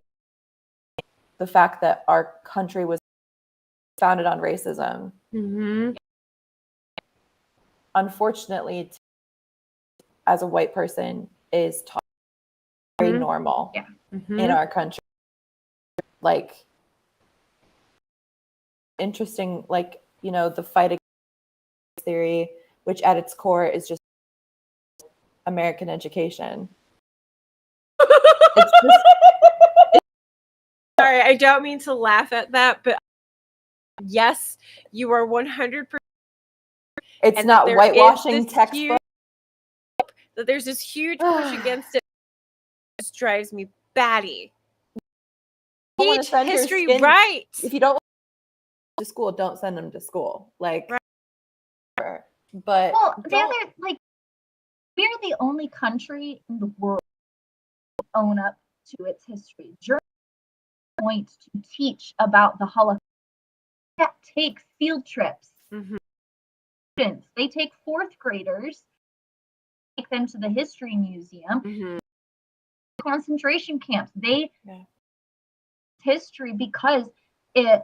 the fact that our country was founded on racism. Unfortunately, as a white person, is taught very normal in our country. like interesting, like, you know, the fight against theory, which at its core is just American education. It's just, Sorry, I don't mean to laugh at that, but yes, you are 100%. it's And not that there whitewashing is this textbook. that there's this huge push against it. It just drives me batty. don't wanna Teach send your history skin- right. If you don't want to school, don't send them to school. Like, Right. but Well, the other, like, we're the only country in the world to own up to its history. Germany point to teach about the Holocaust. That takes field trips. Mhm. Students, they take fourth graders, take them to the history museum, Mhm. concentration camps. They Yeah. history because it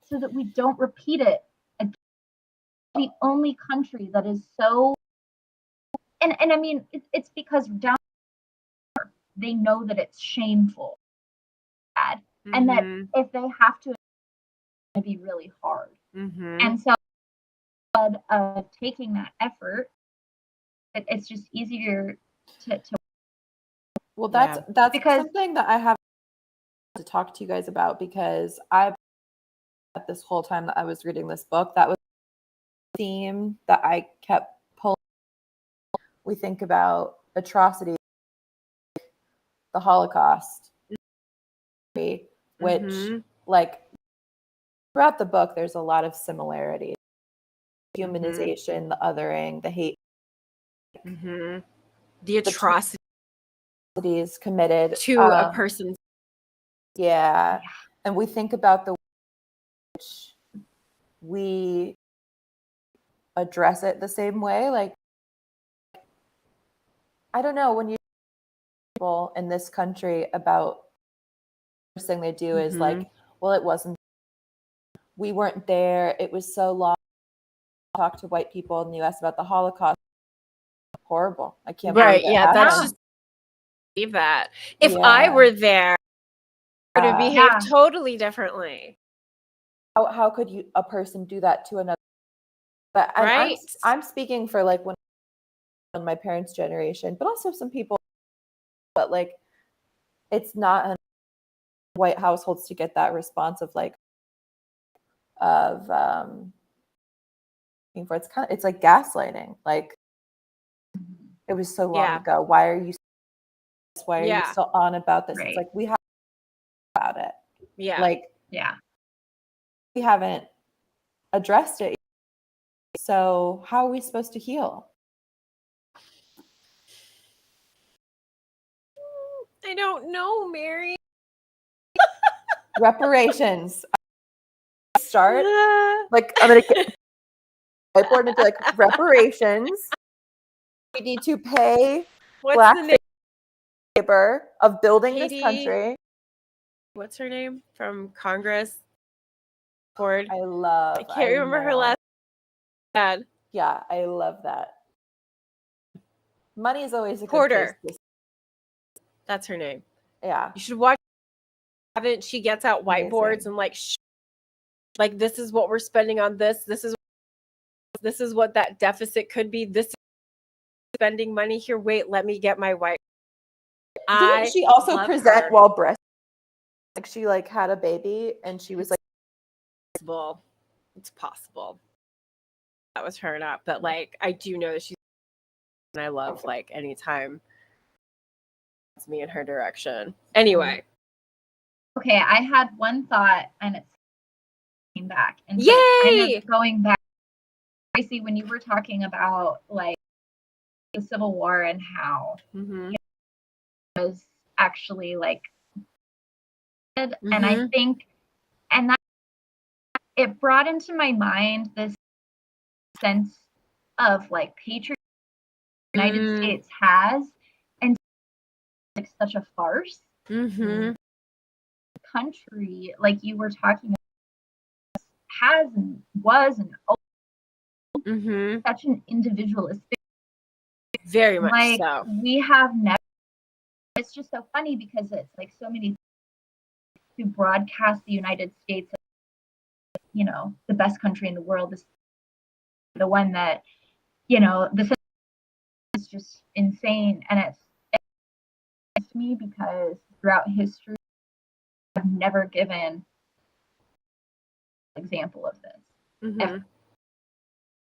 so that we don't repeat it. The only country that is so, and I mean it's because down there, they know that it's shameful, bad, and that Mhm. if they have to, it's going to be really hard. Mhm. And so instead of taking that effort, it's just easier to well, that's Yeah. Because- something that I have to talk to you guys about, because I this whole time that I was reading this book, that was the theme that I kept pulling. We think about atrocities, the Holocaust, which Mhm. like throughout the book there's a lot of similarities. Humanization, the othering, the hate, Mhm. The atrocity atrocities committed to a person. yeah. And we think about the which we address it the same way. Like, I don't know, when you people in this country about the first thing they do is like, well, it wasn't, we weren't there, it was so long. Talk to white people in the US about the Holocaust. Horrible. I can't Right. believe it Yeah. That's happened. just believe that. If I were there, I would have behaved Yeah. totally differently. How could you a person do that to another? But and Right. I'm speaking for like when my parents' generation, but also some people. But like, it's not in white households to get that response of like for it's like gaslighting. Like, it was so long Yeah. ago. Why are you Yeah. still on about this? Right. It's like we have about it. Yeah. Like, yeah. we haven't addressed it. So how are we supposed to heal? I don't know, Mary. Reparations. Start like I'm gonna get whiteboard and be like, reparations. We need to pay What's black the name? labor of building Katie- this country. What's her name from Congress? Ford. I can't remember her know. last name. Yeah, I love that. Money is always a Porter. good place. That's her name. Yeah. You should watch. Haven't she gets out whiteboards Amazing. and like this is what we're spending on this. This is what that deficit could be. This is spending money here. Wait, let me get my white. Didn't she also love present her. while breast? Like, she like had a baby and she was like, Possible. It's possible. That was her not, but like I do know that she's. And I love like anytime it's me in her direction. Anyway. Okay, I had one thought and it came back. And Yay! kind of going back, Traci, when you were talking about like the Civil War and how Mhm. it was actually like, and I Mhm. think, and that it brought into my mind this sense of like patriotism the United States has, and like such a farce. Mhm. Country, like you were talking about, has and was and Mhm. such an individualistic. Very much Like so. we have never. It's just so funny because it's like so many to broadcast the United States as, the best country in the world, the one that, the is just insane. And it's me because throughout history, I've never given an example of this. Mm-hmm. If the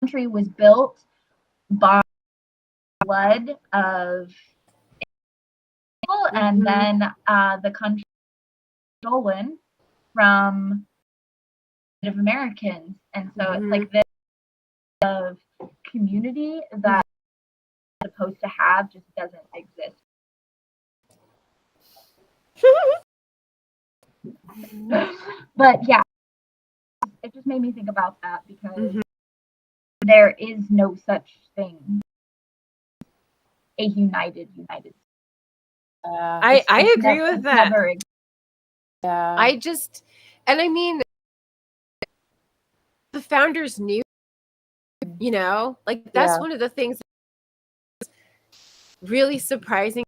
country was built by blood of people, and then the country stolen from Native Americans, and so it's like this of community that it's supposed to have just doesn't exist. But yeah, it just made me think about that because there is no such thing a united States. I agree with that. Yeah. And I mean, the founders knew, like that's one of the things that's really surprising.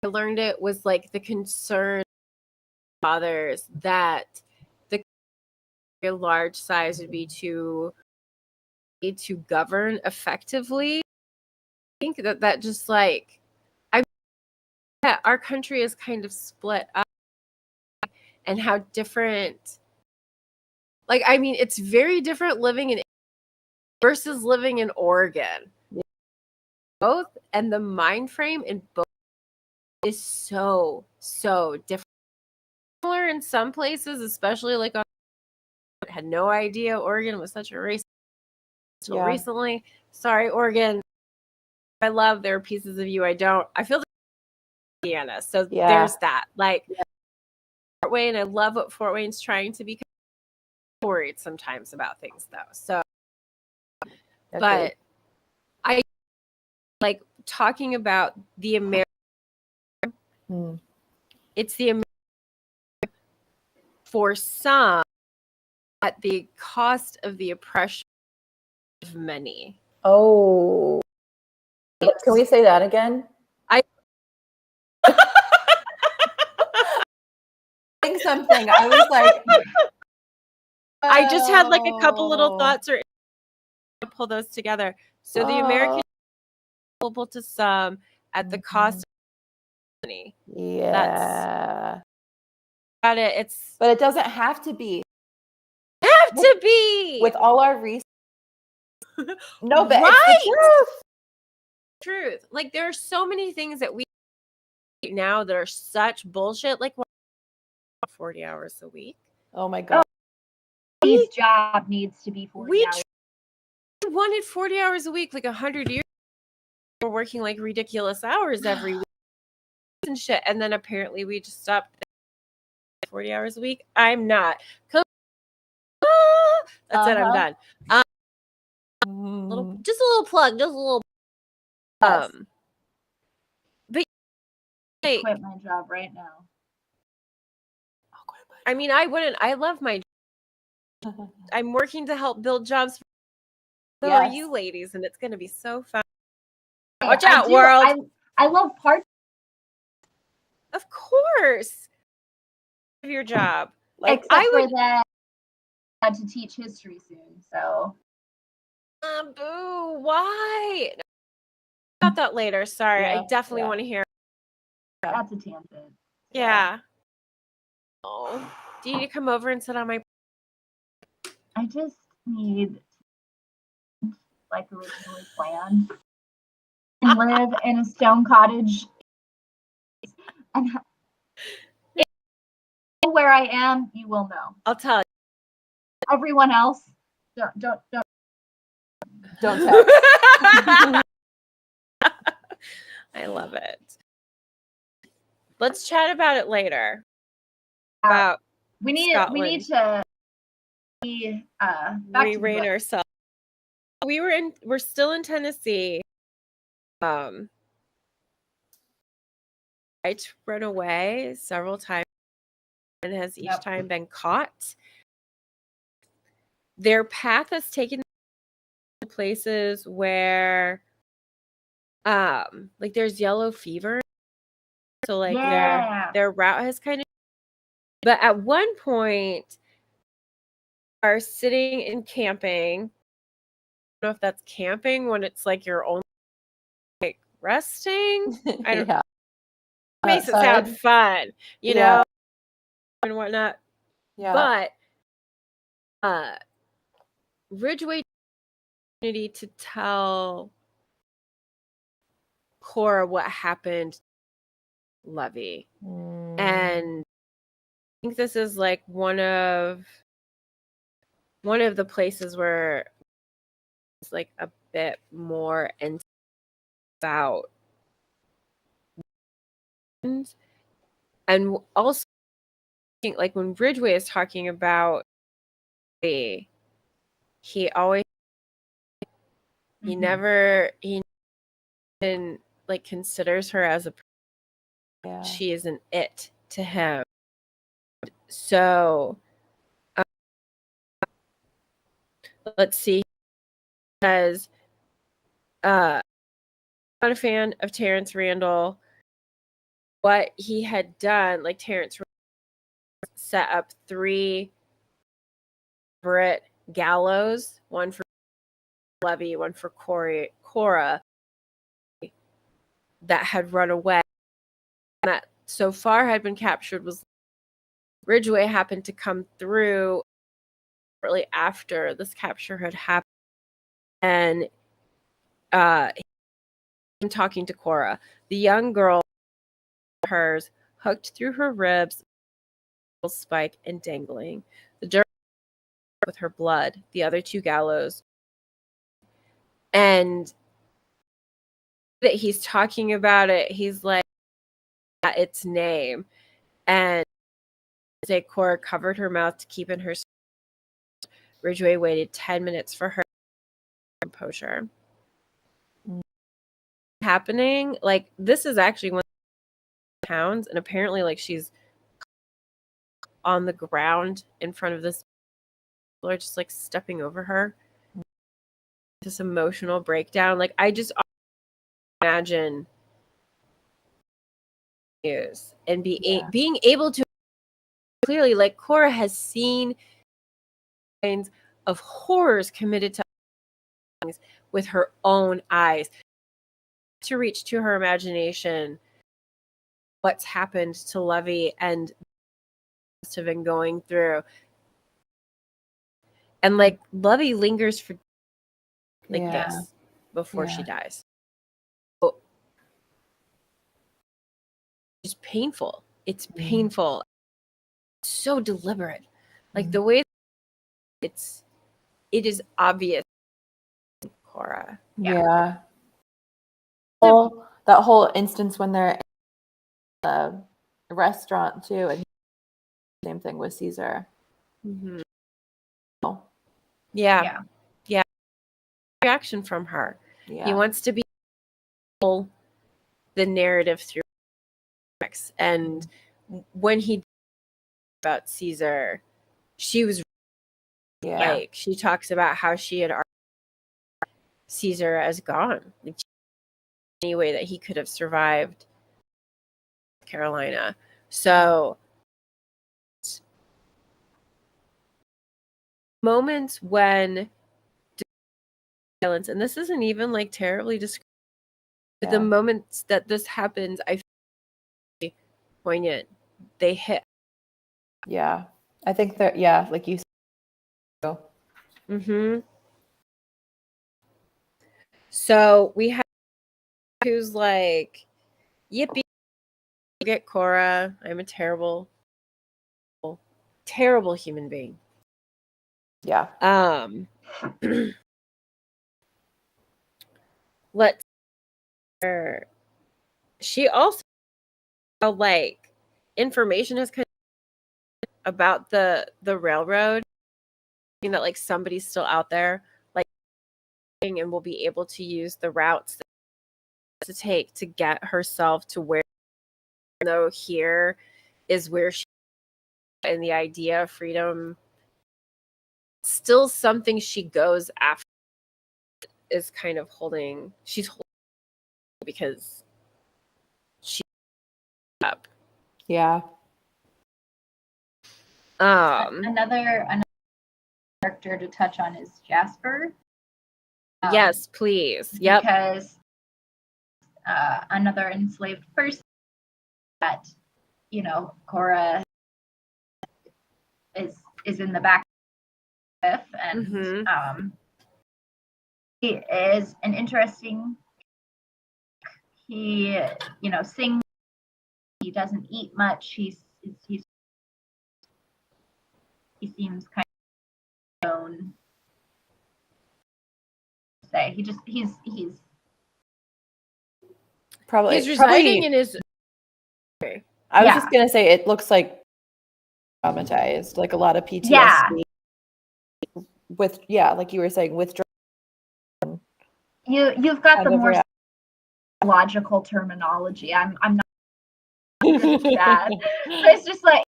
I learned it was like the concern of fathers that the large size would be to govern effectively. I think that just like our country is kind of split up, and how different, like, I mean, it's very different living in versus living in Oregon. Both, and the mind frame in both is so different. Similar in some places, especially like I had no idea Oregon was such a race until recently. Sorry, Oregon. I love there are pieces of you I don't. I feel Indiana. So there's that. Like Fort Wayne, I love what Fort Wayne's trying to be. Worried sometimes about things though. So but I like talking about the American. It's the American for some at the cost of the oppression of many. Oh, can we say that again? I think something. I was like, I just had like a couple little thoughts or to pull those together. So the American available to some at the cost of money. Yeah. Got it. But it doesn't have to be. With all our research. No, but it's the truth. Like there are so many things that we now that are such bullshit. Like 40 hours a week. Oh my god. His job needs to be 40 hours. We wanted 40 hours a week, like 100 years. We're working like ridiculous hours every week and shit. And then apparently we just stopped 40 hours a week. I'm not. That's it. I'm done. Just a little plug. Just a little. But I quit my job right now. I mean, I wouldn't. I love my job. I'm working to help build jobs. So are you ladies, and it's going to be so fun. Watch out, world. I love parts. Of course. Of your job. Like, except for that, I had to teach history soon, so. Boo. Why? About that later. Sorry. I definitely want to hear. That's a tangent. Yeah. Oh. Do you need to come over and sit on my... I just need, like originally planned, and live in a stone cottage. And if you know where I am, you will know. I'll tell you. Everyone else, don't text. I love it. Let's chat about it later. We need to re-rein ourselves. We're still in Tennessee. I tried to run away several times and has each time been caught. Their path has taken to places where like there's yellow fever. So like their route has kind of But at one point, are sitting and camping. I don't know if that's camping when it's like you're only like resting. I don't. Yeah. Makes it sound Outside. fun, you Yeah. know, and whatnot. Yeah. But Ridgway opportunity to tell Cora what happened to Levy. And I think this is like one of the places where it's like a bit more about, and also like when Ridgway is talking about Levy, he always he Mhm. never even like considers her as a Yeah. she is an it to him. So let's see. He says, not a fan of Terrence Randall. What he had done, like Terrence set up 3 separate gallows, one for Levy, one for Cora, that had run away. And that so far had been captured was Ridgway happened to come through shortly after this capture had happened. And him talking to Cora. The young girl, hers, hooked through her ribs, spike and dangling. The dirt with her blood, the other 2 gallows. And that he's talking about it, he's like, its name. And say Cora covered her mouth to keep in her. Ridgway waited 10 minutes for her composure. Happening, like this is actually one of the towns, and apparently like she's on the ground in front of this, people are just like stepping over her. This emotional breakdown, like I just imagine news and being able to clearly, like Cora has seen kinds of horrors committed to things with her own eyes, to reach to her imagination what's happened to Levy and have been going through. And like Levy lingers for like this before she dies. So, it's painful. It's painful. It's so deliberate. Like the way it is obvious, Cora. Yeah. Well, that whole instance when they're in the restaurant too, and same thing with Caesar. Mm-hmm. Oh. Yeah. Reaction from her. Yeah. He wants to be the narrative through X. And when he about Caesar, she was like, she talks about how she had Caesar as gone. Like, any way that he could have survived Carolina. So moments when violence, and this isn't even like terribly described, but the moments that this happens, I feel poignant. They hit. Yeah. I think that, like you said. Mm-hmm. So we have who's like, yippee, get Cora. I'm a terrible, terrible human being. Yeah. Let's she also like information has kind of about the railroad, that like somebody's still out there like and will be able to use the routes to take to get herself to where, though here is where she, and the idea of freedom still something she goes after, is kind of she's holding because she up. Yeah. Another character to touch on is Jasper. Yes, please. Yep. Because another enslaved person that, you know, Cora is in the back with, and he is an interesting. He, you know, sings. He doesn't eat much. He seems kind of known. Say he's Probably He's residing in his. I was just gonna say it looks like traumatized, like a lot of PTSD. Yeah. With like you were saying, withdrawal. You've got the more logical terminology. I'm not good at that. But it's just like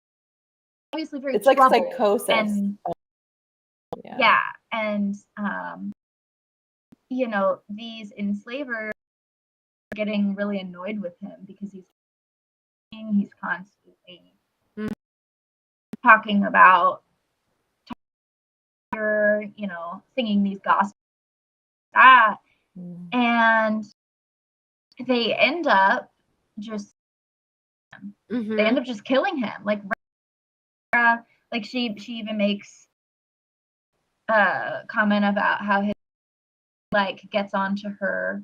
obviously very. It's like psychosis. And and you know, these enslavers are getting really annoyed with him because he's constantly talking about, you know, singing these gospel and they end up just killing him. Like she even makes a comment about how his gets onto her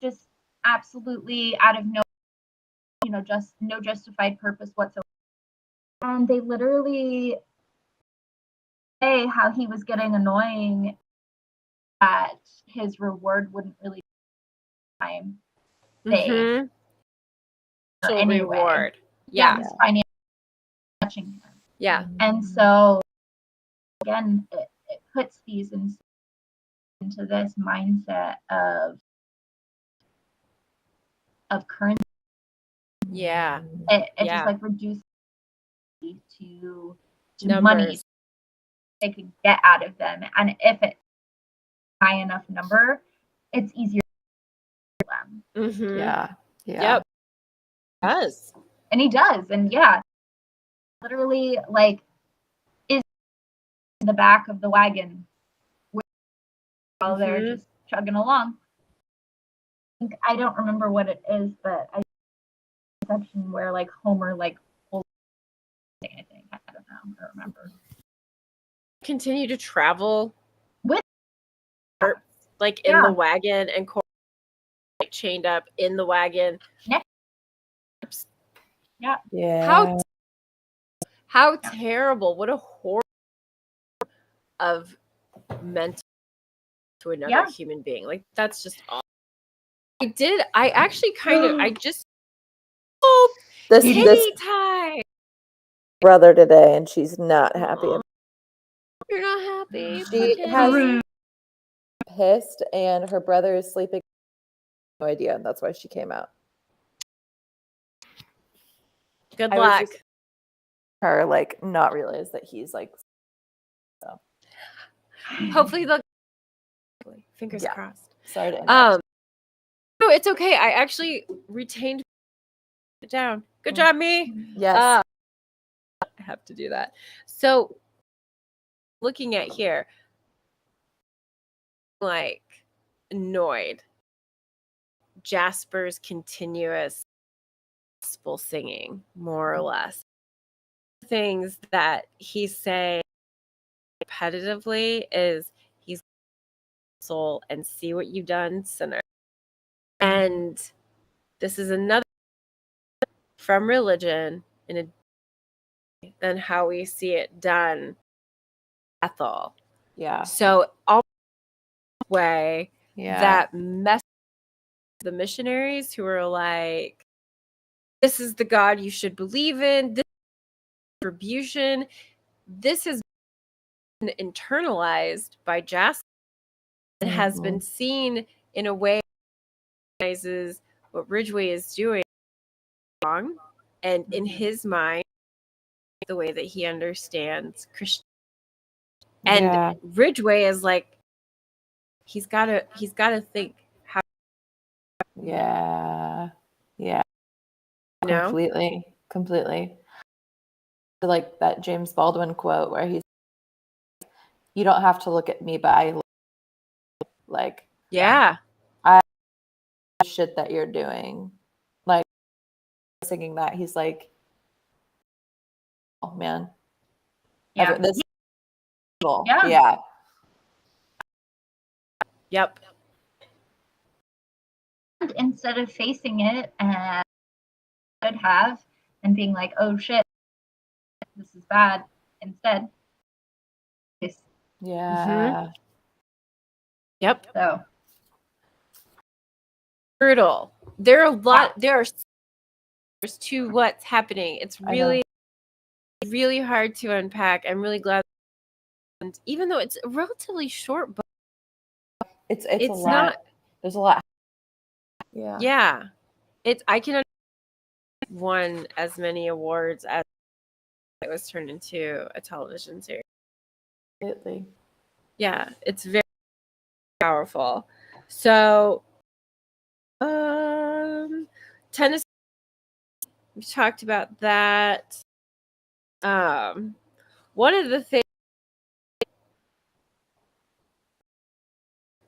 just absolutely out of no, you know, just no justified purpose whatsoever. And they literally say how he was getting annoying, that his reward wouldn't really time Reward. His financial touching him. Yeah. And so again, it puts these into this mindset of currency. Yeah. It just like reduces to Numbers. Money they can get out of them, and if it's high enough number, it's easier for them. Yeah. Yep. Does. And he does, and literally like is in the back of the wagon while they're just chugging along. I don't remember what it is, but I section where like Homer like pulls anything. I don't know. I don't remember. Continue to travel with like in the wagon and like chained up in the wagon. Yeah. How terrible. What a horror of mental to another human being. Like that's just awful. I actually kind of I just this time brother today, and she's not happy. You're not happy. She has pissed, and her brother is sleeping. No idea. That's why she came out. Good luck. Her like not realize that he's like. So. Hopefully they'll. Fingers crossed. Sorry to interrupt. No, it's okay. I actually retained it down. Good job, me. Yes. I have to do that. So, looking at here, like annoyed. Jasper's continuous gospel singing, more or less. Things that he's saying repetitively is he's soul and see what you've done, sinner. And this is another from religion in a than how we see it done. Ethel. Yeah. So all way that mess the missionaries who are like, this is the God you should believe in. This is retribution. This has been internalized by Jasper and has been seen in a way that recognizes what Ridgway is doing wrong, and in his mind, the way that he understands Christian. And Ridgway is like, he's gotta think how. know? Completely. Like that James Baldwin quote where he's, you don't have to look at me, but I like Yeah. shit that you're doing. Like singing that, he's like, oh man, Yeah. this evil. Yeah. Yeah. Yep. And instead of facing it and could have and being like, oh shit, this is bad, instead. Yeah. Yep. So Brutal. There are a lot. There's to what's happening. It's really hard to unpack. I'm really glad. And even though it's a relatively short book, It's a lot. Not. There's a lot. Yeah. Yeah. I can won as many awards as it was turned into a television series. Absolutely. Yeah, it's very powerful. So, Tennessee, we talked about that. One of the things,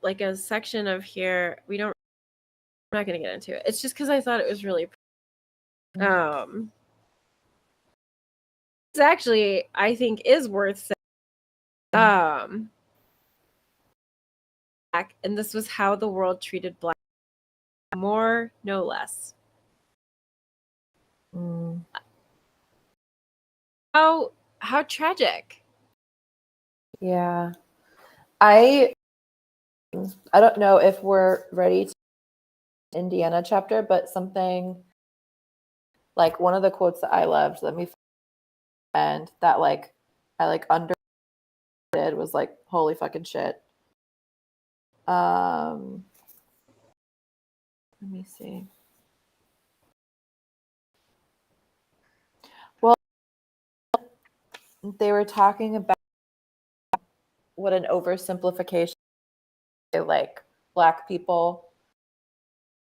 like a section of here, I'm not going to get into it. It's just because I thought it was really, it's actually, I think, is worth saying. And this was how the world treated Black, more, no less. How tragic. Yeah. I don't know if we're ready to Indiana chapter, but something like one of the quotes that I loved, and that like I like under was like, holy fucking shit. Let me see. Well, they were talking about what an oversimplification, like Black people,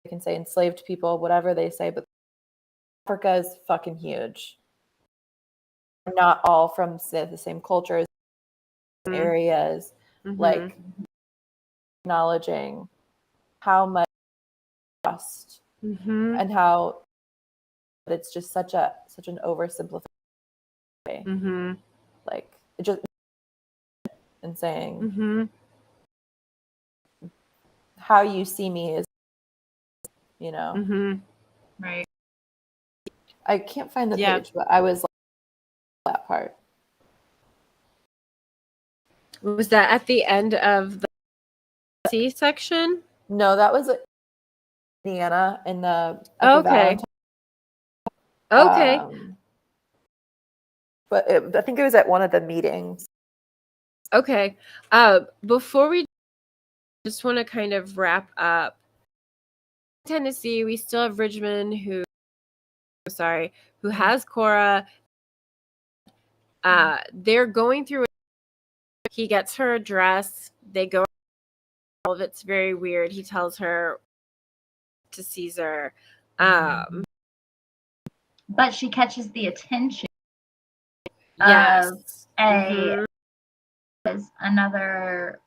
they can say enslaved people, whatever they say, but Africa is fucking huge. Not all from the same cultures, areas, like acknowledging how much trust and how it's just such an oversimplified way. Like it just and saying how you see me is, you know. right. I can't find the page, but I was like that part. Was that at the end of the C section? No, that was Indiana in the Okay. But I think it was at one of the meetings. Okay. Before we just want to kind of wrap up Tennessee, we still have Richmond who has Cora. They're going through it. He gets her address. They go. All of it's very weird. He tells her to Caesar. But she catches the attention Yes. of another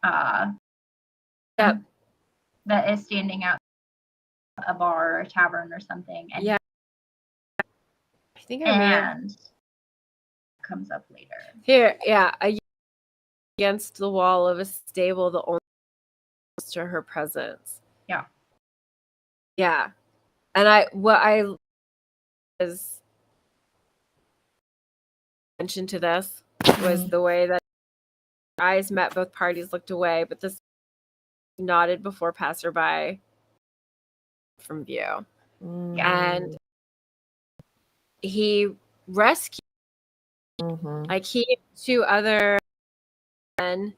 that is standing out a bar or a tavern or something. And yeah. I think I may have comes up later. Here, yeah. Against the wall of a stable, the only to her presence. Yeah. Yeah. And what I was mentioned to this was the way that eyes met, both parties looked away, but this nodded before passerby from view. And he rescued like he two other men,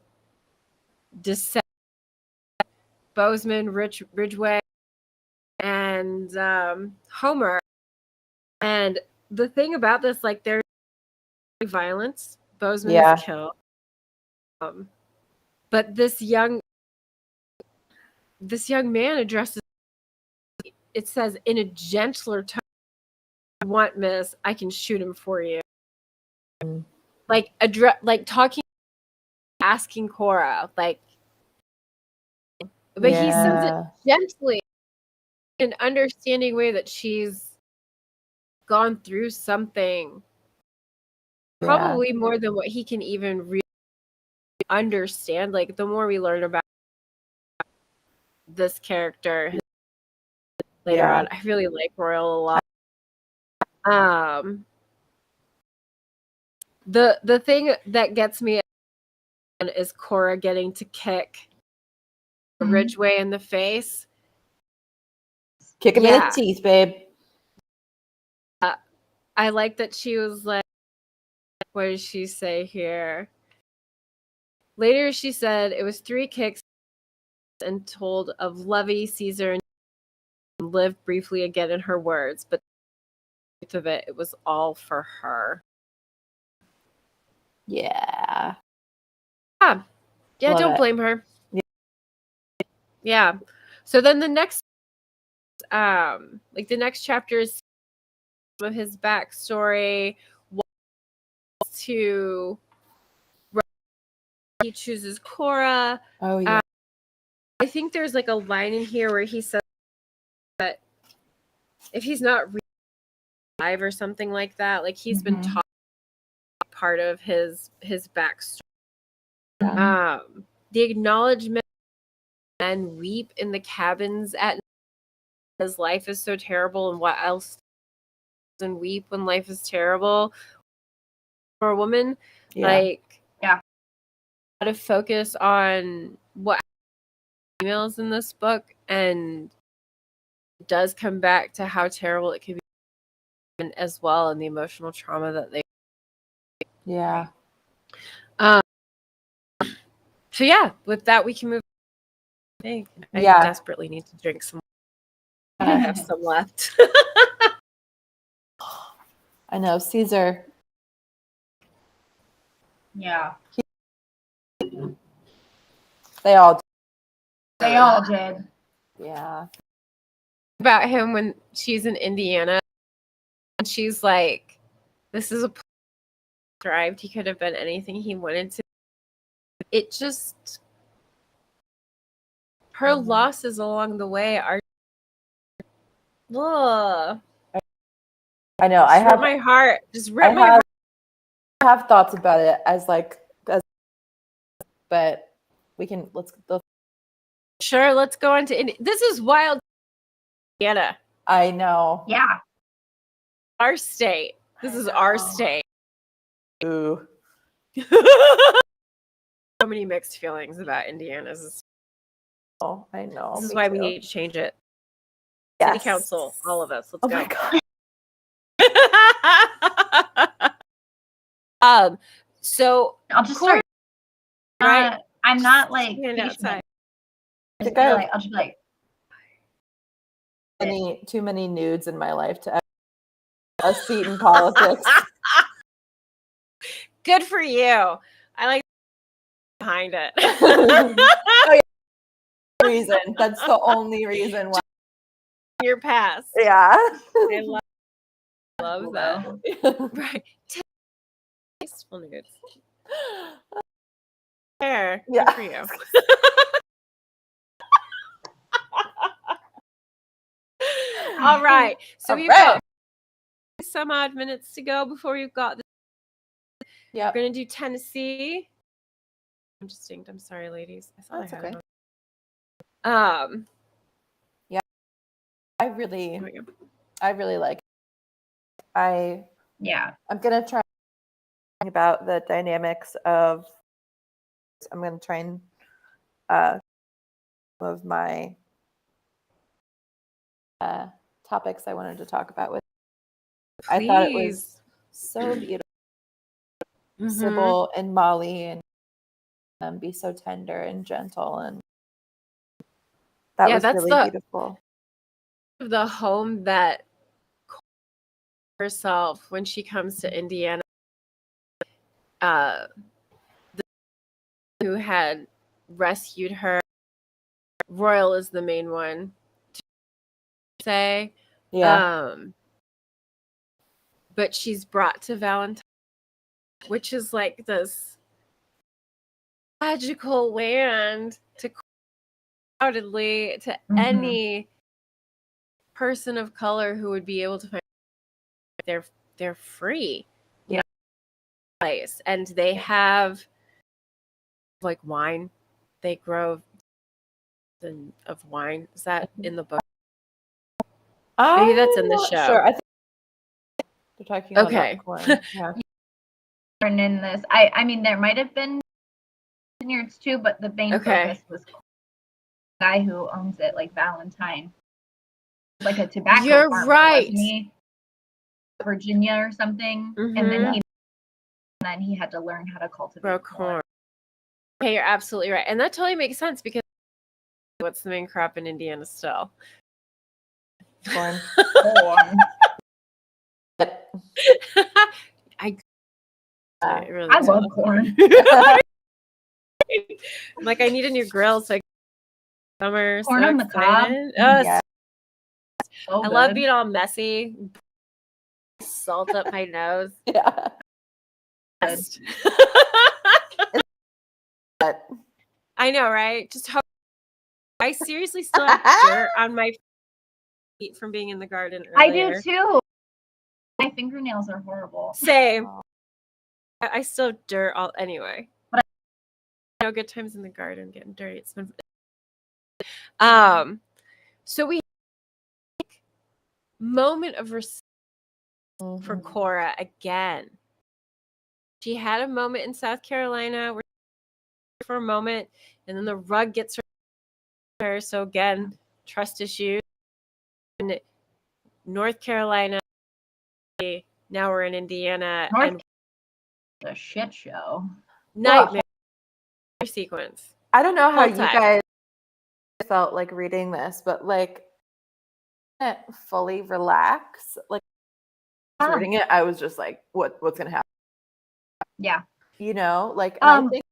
descent, Bozeman, Ridgway, and Homer. And the thing about this, like, there's violence. Bozeman is killed. But this young man addresses, it says in a gentler tone, want, miss, I can shoot him for you. Mm. Like talking, asking Cora, like, but he says it gently, in an understanding way that she's gone through something, probably more than what he can even really understand. Like, the more we learn about this character later on, I really like Royal a lot. The thing that gets me is Cora getting to kick Ridgway in the face. Kick him in the teeth, babe. I like that she was like, what did she say here? Later she said it was 3 kicks and told of Levy, Caesar, and lived briefly again in her words, but the truth of it was all for her. Yeah, don't blame her. Yeah. So then the next the next chapter is some of his backstory to he chooses Cora. Oh yeah. I think there's like a line in here where he says that if he's not alive or something like that, like he's been taught part of his backstory. The acknowledgement men weep in the cabins at his life is so terrible, and what else doesn't weep when life is terrible for a woman? To focus on what females in this book, and it does come back to how terrible it can be as well, and the emotional trauma that they so yeah, with that we can move. I desperately need to drink some. I have some left. I know, Caesar. Yeah. They all did. Yeah. About him when she's in Indiana and she's like, this is a thrived. He could have been anything he wanted to. It just, her losses along the way are. Ugh. I know. I have my heart. Just rip my heart. I have thoughts about it but let's Sure, let's go into this is wild Indiana. I know. Yeah. Our state. This is our state. Ooh. So many mixed feelings about Indiana's. Oh, I know. This is why we need to change it. Yes. City Council, all of us. Let's go. My God. So I'll just start. Right. I'm not like stand outside. I'll just be like too many nudes in my life to a seat in politics. Good for you. I like behind it. Reason. That's the only reason why. Your past. Yeah. I love that. Right. Tasteful nudes. There. Yeah. Good for you. All right. So we've got some odd minutes to go before we've got. Yeah. We're gonna do Tennessee. I'm distinct. I'm sorry, ladies. I thought That's I had okay. it. Yeah. I really like it. I'm gonna try about the dynamics of. I'm gonna try and some of my topics I wanted to talk about with. Please. I thought it was so beautiful. Sybil and Molly and be so tender and gentle, and that was really beautiful. The home that herself when she comes to Indiana, who had rescued her. Royal is the main one. To say, but she's brought to Valentine, which is like this magical land to undoubtedly to any person of color who would be able to find they're free. Yeah. Place. And they have like wine. They grow of wine. Is that in the book? Maybe that's in the I'm not show. Sure. I think they're talking about Okay. corn. Yeah. And in this, I mean, there might have been vineyards too, but the main focus was the guy who owns it, like Valentine, like a tobacco You're farmer, right. wasn't he? Virginia or something, and then he had to learn how to cultivate grow corn. Okay, you're absolutely right, and that totally makes sense because what's the main crop in Indiana still? Corn. I love corn. Like I need a new grill so summer. Corn so on the cob. Yeah. So I love good. being all messy. Salt up my nose. Yeah. Best. I know, right? Just how I seriously still have dirt on my feet from being in the garden earlier. I do too. My fingernails are horrible. Same. I still have dirt all anyway. But I know good times in the garden getting dirty. It's been so we moment of respect for Cora again. She had a moment in South Carolina where for a moment, and then the rug gets her. So again, trust issues. In North Carolina, now we're in Indiana, and a shit show. Nightmare sequence. I don't know how Whole you time. guys felt like reading this, but like fully relax. Like reading it, I was just like, what's gonna happen? Yeah. You know, like I think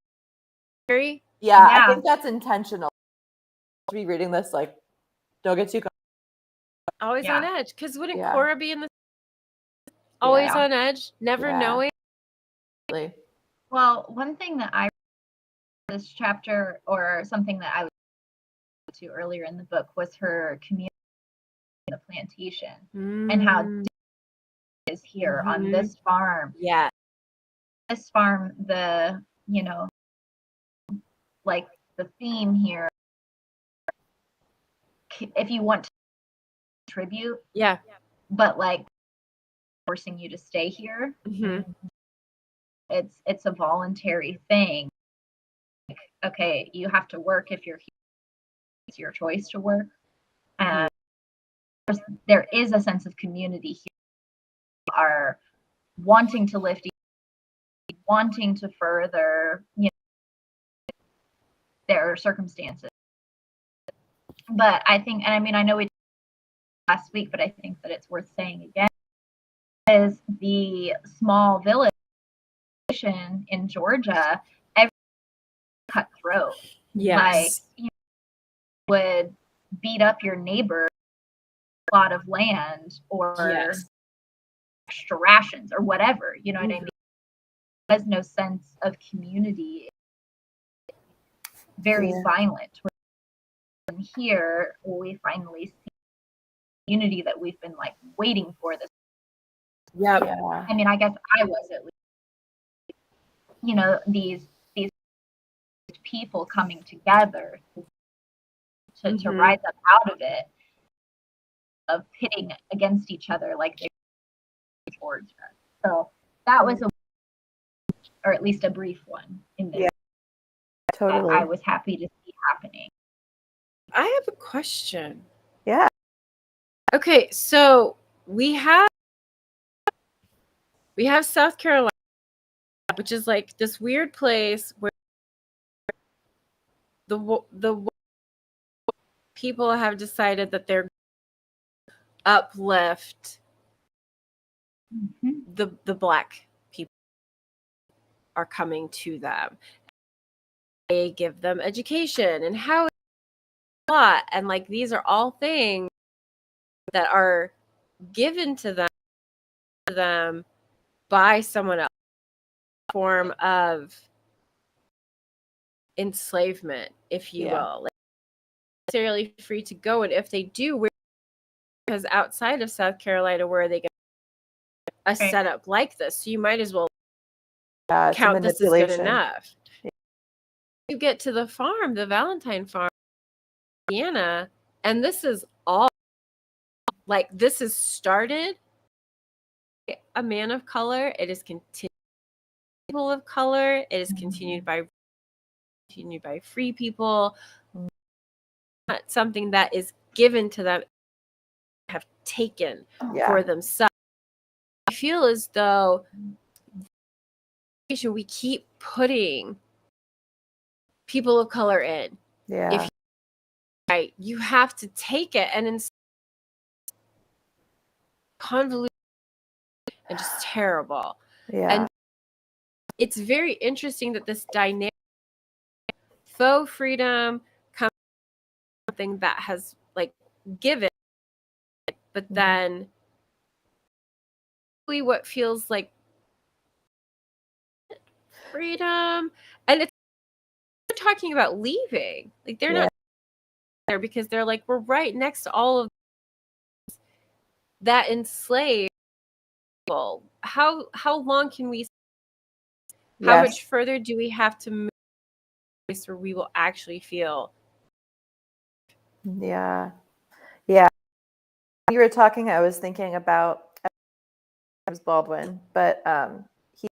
yeah, I think that's intentional. To be reading this, like, don't get too always on edge. Because wouldn't Yeah. Cora be in the always Yeah. on edge, never Yeah. knowing? Well, one thing that I this chapter or something that I was to earlier in the book was her community in the plantation and how it is here on this farm. Yeah. This farm, the, you know, like the theme here, if you want to contribute, Yeah. but like forcing you to stay here, it's a voluntary thing. Like, okay, you have to work if you're here. It's your choice to work. And there is a sense of community here. You are wanting to lift, wanting to further, you know, their circumstances. But I think, and I mean, I know we last week, but I think that it's worth saying again, is the small village in Georgia, every cutthroat. Yes. Like, you know, would beat up your neighbor a lot of land or extra rations or whatever, you know what I mean? There's no sense of community. Very violent. And here we finally see unity that we've been like waiting for this. Yeah. I mean, I guess I was at least, you know, these people coming together to rise up out of it, of pitting against each other like they were towards us. So that was or at least a brief one in this. Yeah, totally. I was happy to see happening. I have a question. Yeah. Okay, so we have South Carolina, which is like this weird place where the people have decided that they're uplift the black people are coming to them. They give them education and how and like these are all things that are given to them them by someone else, form of enslavement, if you will. Like, necessarily free to go, and if they do, because outside of South Carolina, where are they get a setup like this? So you might as well count this as good enough. You get to the farm, the Valentine farm, Indiana, and this is all like this is started a man of color. It is continued people of color. It is continued by free people. Not something that is given to them, have taken for themselves. I feel as though we keep putting people of color in. If you have to take it, and in convoluted and just terrible. And it's very interesting that this dynamic faux freedom comes from something that has like given, but then what feels like freedom, and it's talking about leaving. Like they're not there because they're like, we're right next to all of that enslaved people. How long can we? How much further do we have to move where we will actually feel? Yeah. You were talking, I was thinking about James Baldwin, but he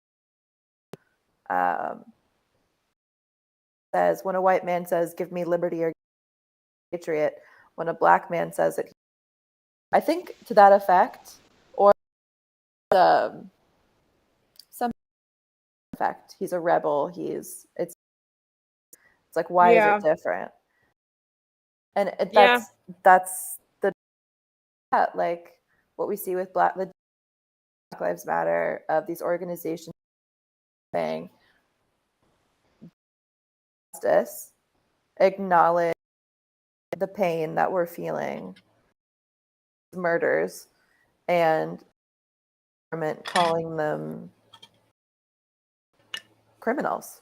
says, when a white man says, give me liberty or patriot, when a black man says it, I think to that effect, or some effect, he's a rebel, it's like, why is it different? And that's the like what we see with Black Lives Matter, of these organizations saying justice, acknowledge the pain that we're feeling, murders, and government calling them criminals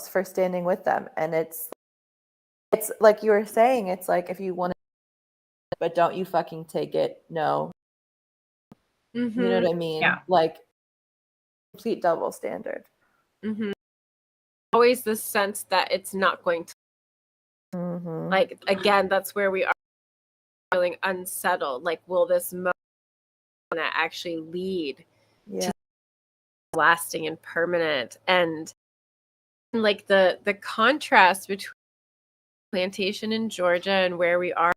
for standing with them. And it's like you were saying, it's like, if you want it, but don't you fucking take it. No. You know what I mean? Like, complete double standard. Always the sense that it's not going to like, again, that's where we are feeling unsettled. Like, will this moment actually lead to lasting and permanent? And like the contrast between plantation in Georgia and where we are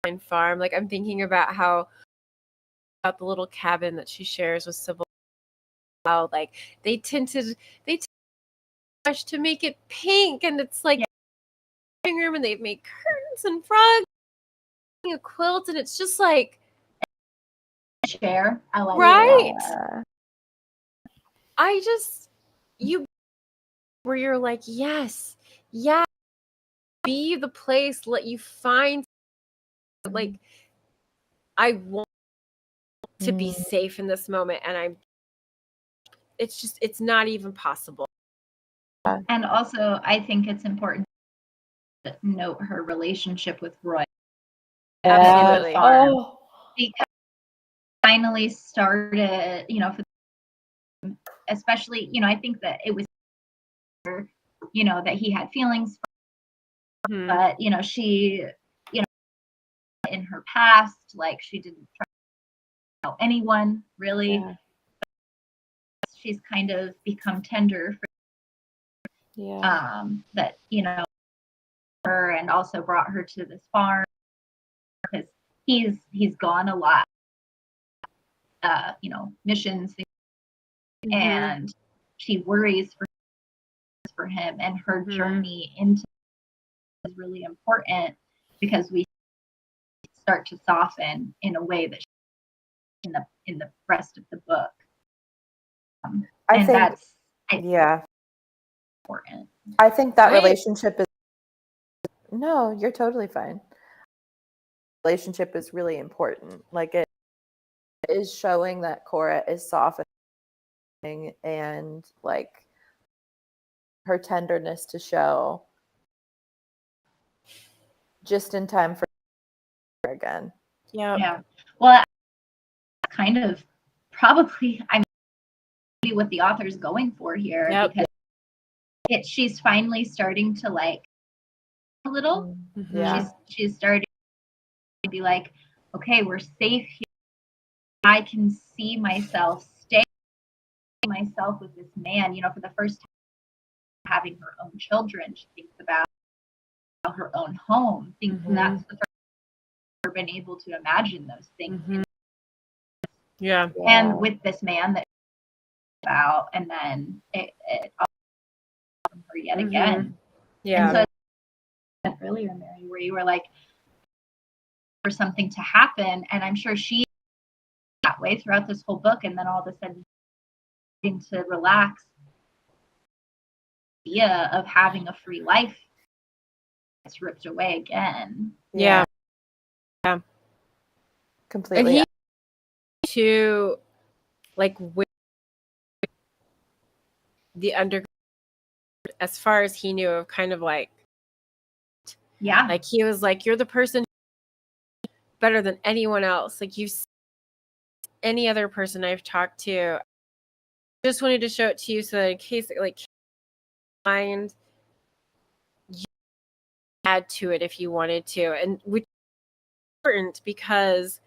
on farm, like I'm thinking about about the little cabin that she shares with Sybil, how like they tinted to make it pink, and it's like room, and they've made curtains and frogs, a quilt, and it's just like chair. I like right. I just where you're like, yes, be the place, let you find, like, I want to be safe in this moment, and it's not even possible. And also, I think it's important to note her relationship with Roy. Absolutely. Because finally started, especially, I think that it was, that he had feelings for her, but, she, in her past, like, she didn't trust anyone really. She's kind of become tender for that, her, and also brought her to this farm because he's gone a lot, missions, and she worries for him, and her journey into is really important because we start to soften in a way that in the rest of the book. I think that's important. I think that relationship is no, you're totally fine. Relationship is really important. Like is showing that Cora is softening and like her tenderness to show just in time for again. Yeah. Well, kind of probably what the author's going for here, because she's finally starting to like a little. Yeah. She's starting to be like, okay, we're safe here. I can see myself stay myself with this man, for the first time having her own children. She thinks about her own home, thinks that's the first time she's been able to imagine those things. Yeah. And with this man that about, and then it all from her yet again. Yeah. And so I said earlier, Mary, where you were like, for something to happen, and I'm sure she that way throughout this whole book, and then all of a sudden to relax, the idea of having a free life gets ripped away again. Yeah. Completely. And he too, like with the underground, as far as he knew, of kind of like, like he was like, you're the person better than anyone else. Like you, any other person I've talked to, just wanted to show it to you so that in case like find you add to it if you wanted to, and which is important because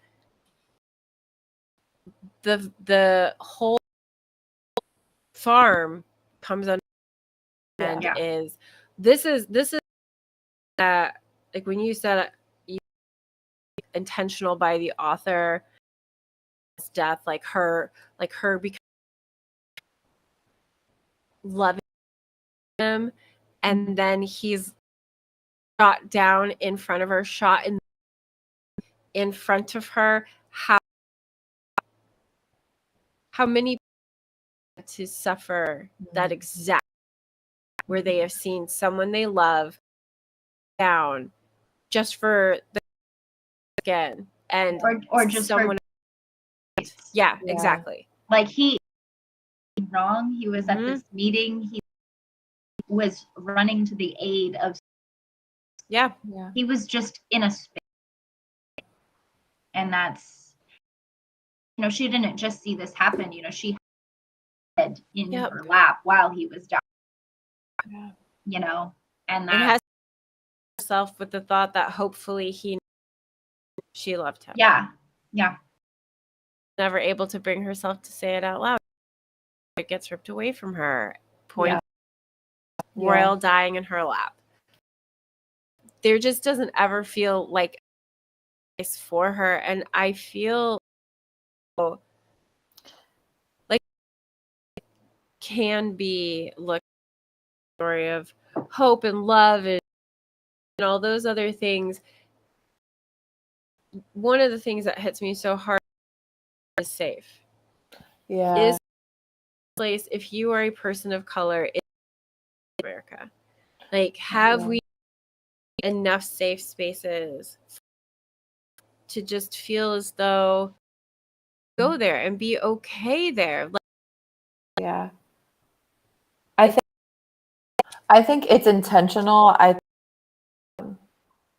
the whole farm comes under and is this is that like when you said intentional by the author death, like her becoming loving him, and then he's shot down in front of her, shot in front of her. How many people to suffer that exact where they have seen someone they love down just for the skin and or just someone exactly. Like he wrong. He was at this meeting. He was running to the aid of he was just in a space, and that's she didn't just see this happen. She had in her lap while he was dying. And that it has herself with the thought that hopefully she loved him. Never able to bring herself to say it out loud. It gets ripped away from her. Royal dying in her lap. There just doesn't ever feel like it's for her, and I feel like it can be looked at a story of hope and love and all those other things. One of the things that hits me so hard is safe. Is place if you are a person of color in America. Like, have we enough safe spaces to just feel as though go there and be okay there? Like, I think it's intentional.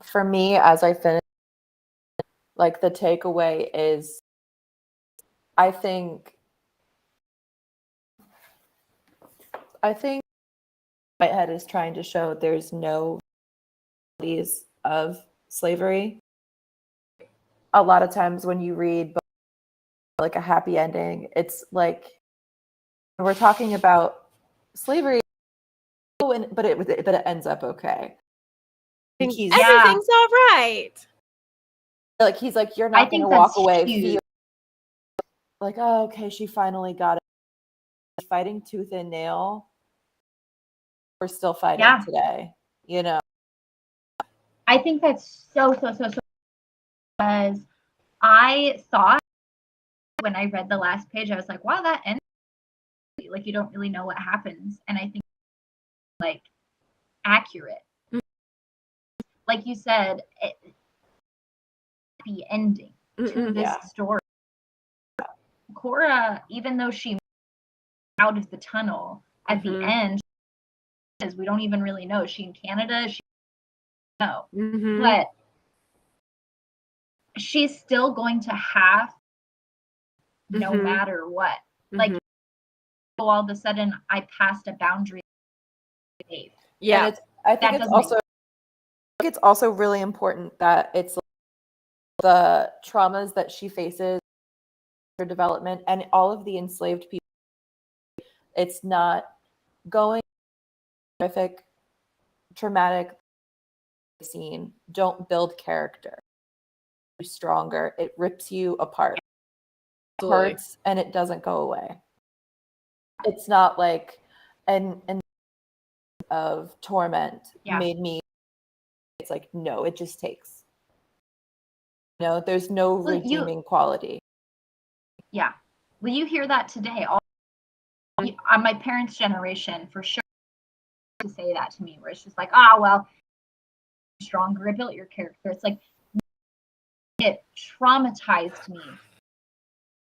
For me, as I finish, like the takeaway is, I think Whitehead is trying to show there's no realities of slavery. A lot of times when you read like a happy ending, it's like we're talking about slavery, but it ends up okay. Everything's all right. Like he's like, you're not going to walk away feel like, oh, okay, she finally got it. Fighting tooth and nail. We're still fighting today, I think that's so because I thought when I read the last page, I was like, wow, that ends like you don't really know what happens. And I think like accurate. Like you said, the ending to this story. Cora, even though she out of the tunnel at the end, we don't even really know. Is she in Canada? No. But she's still going to have, no matter what. Like, all of a sudden, I passed a boundary. Yeah. And I think it's also really important that it's the traumas that she faces, her development, and all of the enslaved people. It's not going horrific, traumatic scene. Don't build character. Be stronger. It rips you apart. It hurts and it doesn't go away. It's not like an of torment made me. It's like, no, it just takes. No, there's no redeeming quality. Yeah. Well, you hear that today. On my parents' generation, for sure, to say that to me, where it's just like, well, stronger, it built your character. It's like, it traumatized me,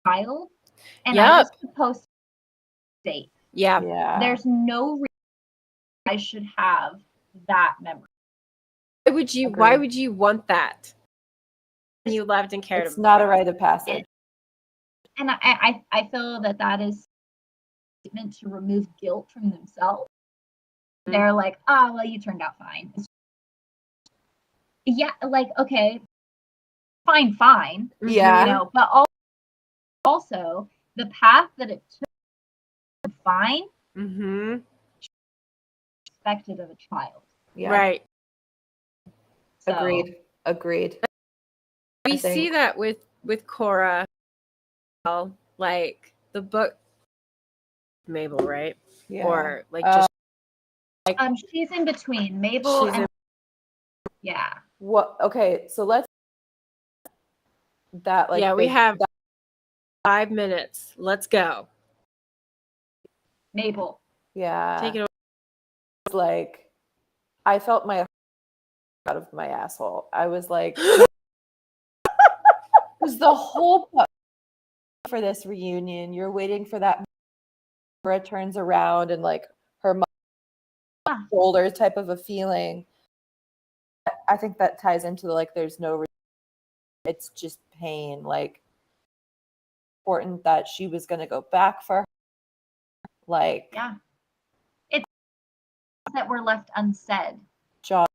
child, and I was supposed to stay. Yeah. There's no reason I should have that memory. Why would you want that? You loved and cared about. It's not a rite of passage. And I feel that is meant to remove guilt from themselves. They're like, well, you turned out fine. Yeah, like, okay, fine. Yeah. You know, but also the path that it took, fine, expected of a child. Yeah. Right. So, Agreed. We see that with Cora, like the book Mabel, right? Yeah. Or like just she's in between Mabel and yeah. What? Okay, so let's that like we have 5 minutes. Let's go. Mabel. Yeah. Take it away. It's like I felt my out of my asshole. I was like, was the whole for this reunion. You're waiting for that where it turns around and like her shoulder type of a feeling. I think that ties into like there's no it's just pain. Like important that she was going to go back for her. Like it's that were left unsaid. John.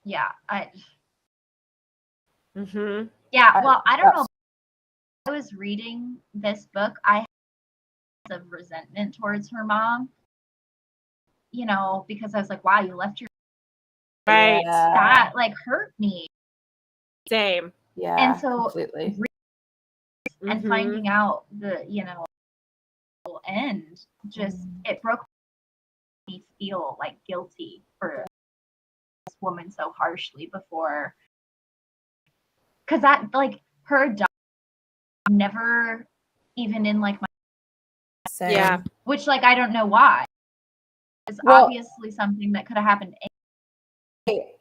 Yeah, Yeah, well, I don't know. I was reading this book. I had of resentment towards her mom. You know, because I was like, wow, you left your right. That like hurt me. Same. Yeah. And so completely. And finding out the, end, just it broke me feel like guilty for this woman so harshly before. Cause that like her dog never even in like my Same. which like I don't know why. It's obviously something that could have happened.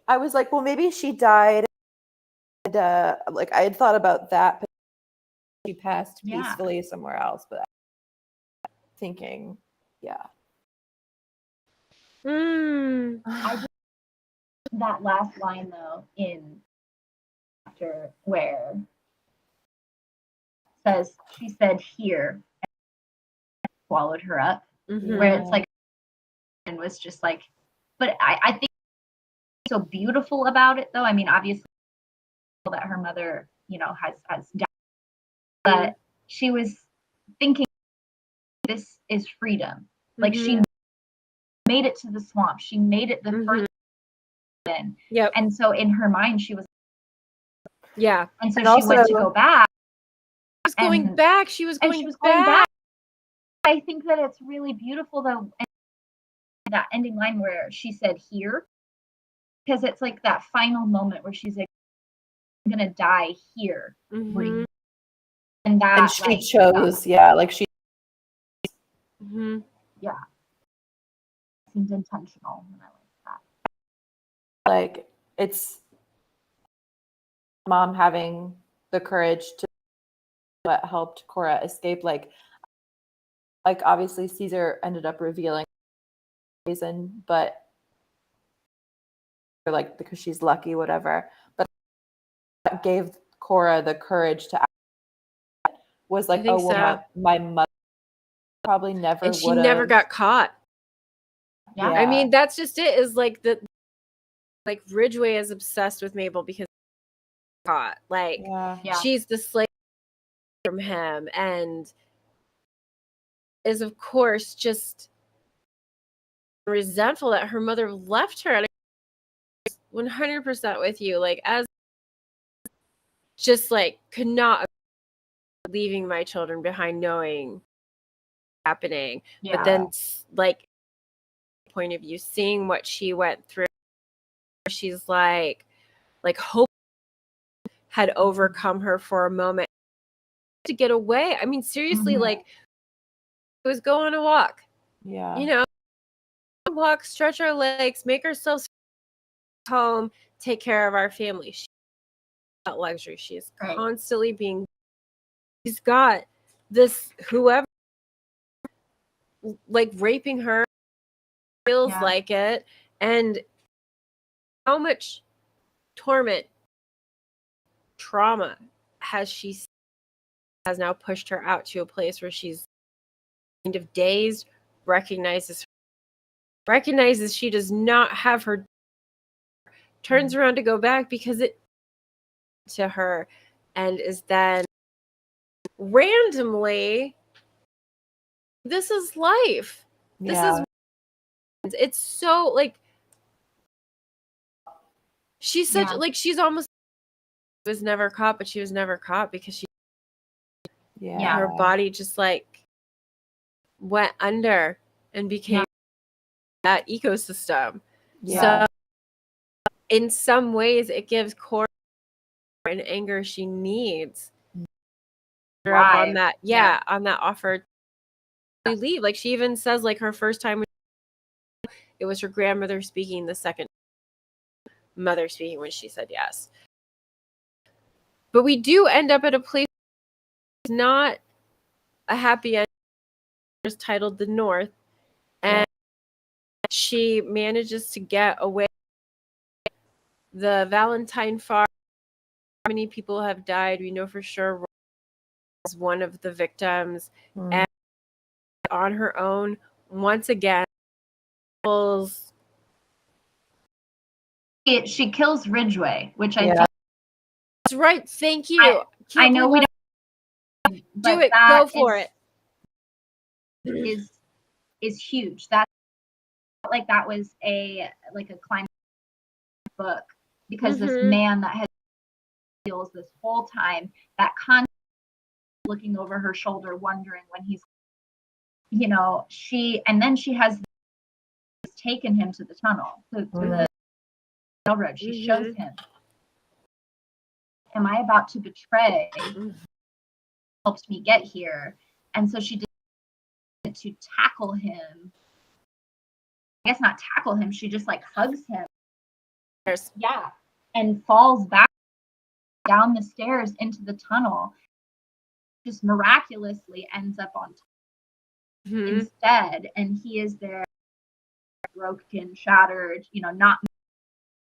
I was like, well, maybe she died. And, like I had thought about that, but she passed peacefully somewhere else. But thinking, I just, that last line though in chapter where says she said here and swallowed her up, where it's like and was just like, but I think so beautiful about it though. I mean, obviously that her mother, has died, but she was thinking this is freedom. Like she made it to the swamp. She made it the first in. Yep. And so in her mind she was And so and she went to go back. She was going back. She was going back. I think that it's really beautiful though, that ending line where she said here, because it's like that final moment where she's like, I'm gonna die here. And she like, chose, like she seemed intentional, and I like that. Like it's mom having the courage to what helped Cora escape. Like obviously Caesar ended up revealing the reason, but like because she's lucky, whatever. But that gave Cora the courage to act. Was like, oh well, so. my mother probably never And she would have. never got caught. Yeah. I mean, that's just it. Is like like Ridgway is obsessed with Mabel because caught. Like she's the slave from him, and is of course just resentful that her mother left her. And I'm 100% with you. Like as just like could not leaving my children behind, knowing happening. Yeah. But then like point of view, seeing what she went through, she's like hope had overcome her for a moment to get away. I mean, seriously, like it was go on a walk. Yeah. You know, walk, stretch our legs, make ourselves home, take care of our family. She's got luxury. She is constantly being. She's got this whoever like raping her feels like it, and how much torment, trauma has now pushed her out to a place where she's kind of dazed, recognizes she does not have her, turns around to go back because it to her, and is then randomly, this is life. This is, it's so like she's such like she's almost was never caught, but she was never caught because she her body just like went under and became that ecosystem. So in some ways it gives Cora an anger she needs on that on that offer to leave. Like she even says like her first time it was her grandmother speaking, the second mother speaking when she said yes. But we do end up at a place that's not a happy end. It's titled The North, and she manages to get away. The Valentine farm, how many people have died? We know for sure is one of the victims, and on her own, once again, she kills Ridgway, which I think that's right. Thank you. I know we don't do it. Go for it. Is huge. That's like that was a climate book because this man that has feels this whole time that constantly looking over her shoulder, wondering when he's, and then she has taken him to the tunnel, to the railroad. She shows him, am I about to betray? Helped me get here. And so she did to tackle him. I guess not tackle him. She just like hugs him. And falls back down the stairs into the tunnel. Just miraculously ends up on top instead. And he is there broken, shattered, not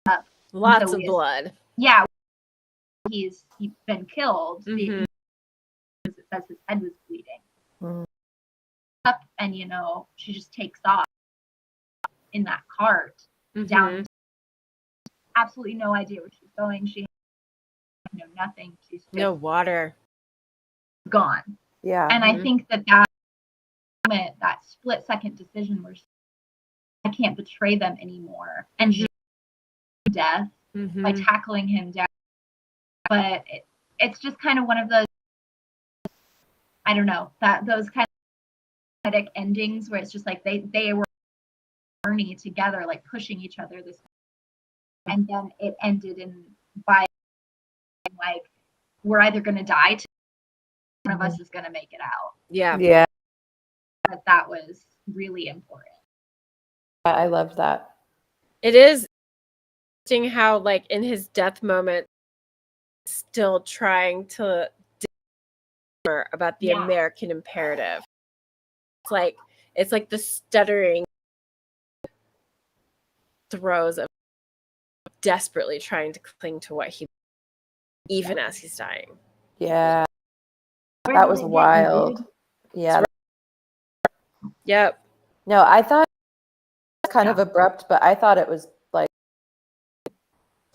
up. Lots of blood. Yeah. He's been killed. It says his head was bleeding. Up and she just takes off in that cart down. Absolutely no idea where she's going. She has nothing. She's just no water. Gone. Yeah. And I think that moment, that split second decision where I can't betray them anymore, and she death by tackling him down. But it's just kind of one of those, I don't know, those kind of poetic endings where it's just like they were journey together, like pushing each other this, and then it ended by like we're either going to die, one of us is going to make it out. Yeah. But that was really important. I loved that. It is interesting how, like, in his death moment, still trying to about the Yeah. American imperative. It's like the stuttering throes of desperately trying to cling to what he, even as he's dying. Yeah, Where that did was it get you, wild. dude? Yeah. Yep. No, I thought it was kind of Yeah. abrupt, but I thought it was like,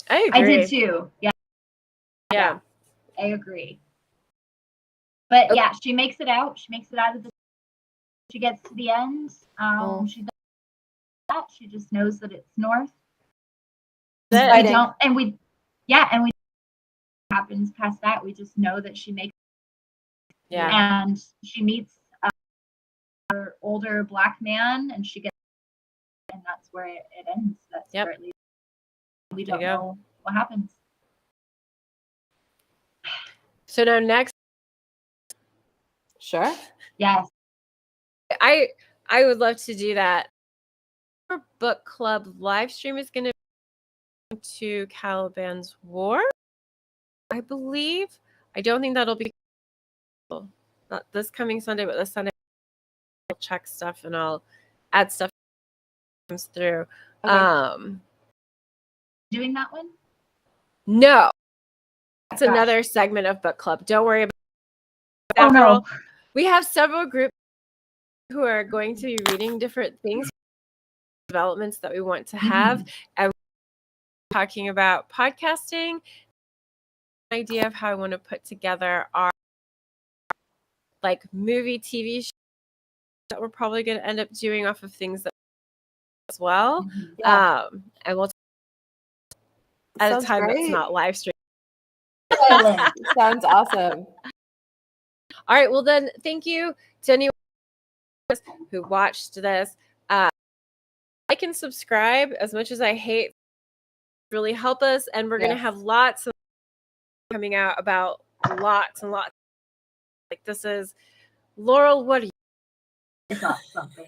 I I agree. did too. Yeah, Yeah. I agree. But Okay. yeah, she makes it out. She makes it out of the. She gets to the end. She does that. She just knows that it's north. That's We it. don't, and we, yeah, and we happens past that. We just know that she makes. Yeah. And she meets her older Black man, and she gets, and that's where it ends. That's Yep. where it leads. We There don't you go. know what happens. So now next, sure. Yes. I would love to do that. Our book club live stream is going to be to Caliban's War, I believe. I don't think that'll be not this coming Sunday, but this Sunday I'll check stuff and I'll add stuff that comes through. Okay. Doing that one? No, that's Gosh. another segment of book club. Don't worry about Oh no. We have several groups who are going to be reading different things, developments that we want to have, and we're talking about podcasting. Idea of how I want to put together our like movie TV shows that we're probably going to end up doing off of things that as well. Yeah. And we'll at Sounds a time great. that's not live stream. Excellent. Sounds awesome. All right, well then thank you to anyone who watched this. Like and subscribe. As much as I hate, really help us, and we're gonna have lots of coming out about lots and lots. Like this is Laurel. What are you? I got something.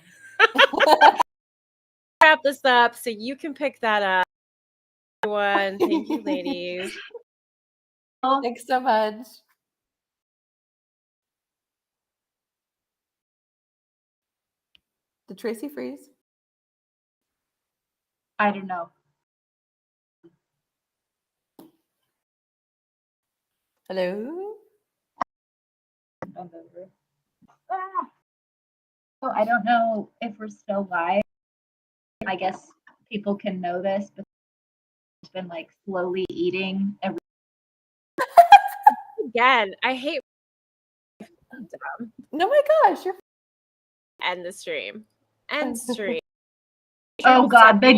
Wrap this up so you can pick that up. Everyone, thank you, ladies. Thanks so much. Did Traci freeze? I don't know. Hello? So I don't know if we're still live. I guess people can know this, but it's been like slowly eating every. Again, I hate. No, my gosh, you're End the stream. End stream. Oh God, they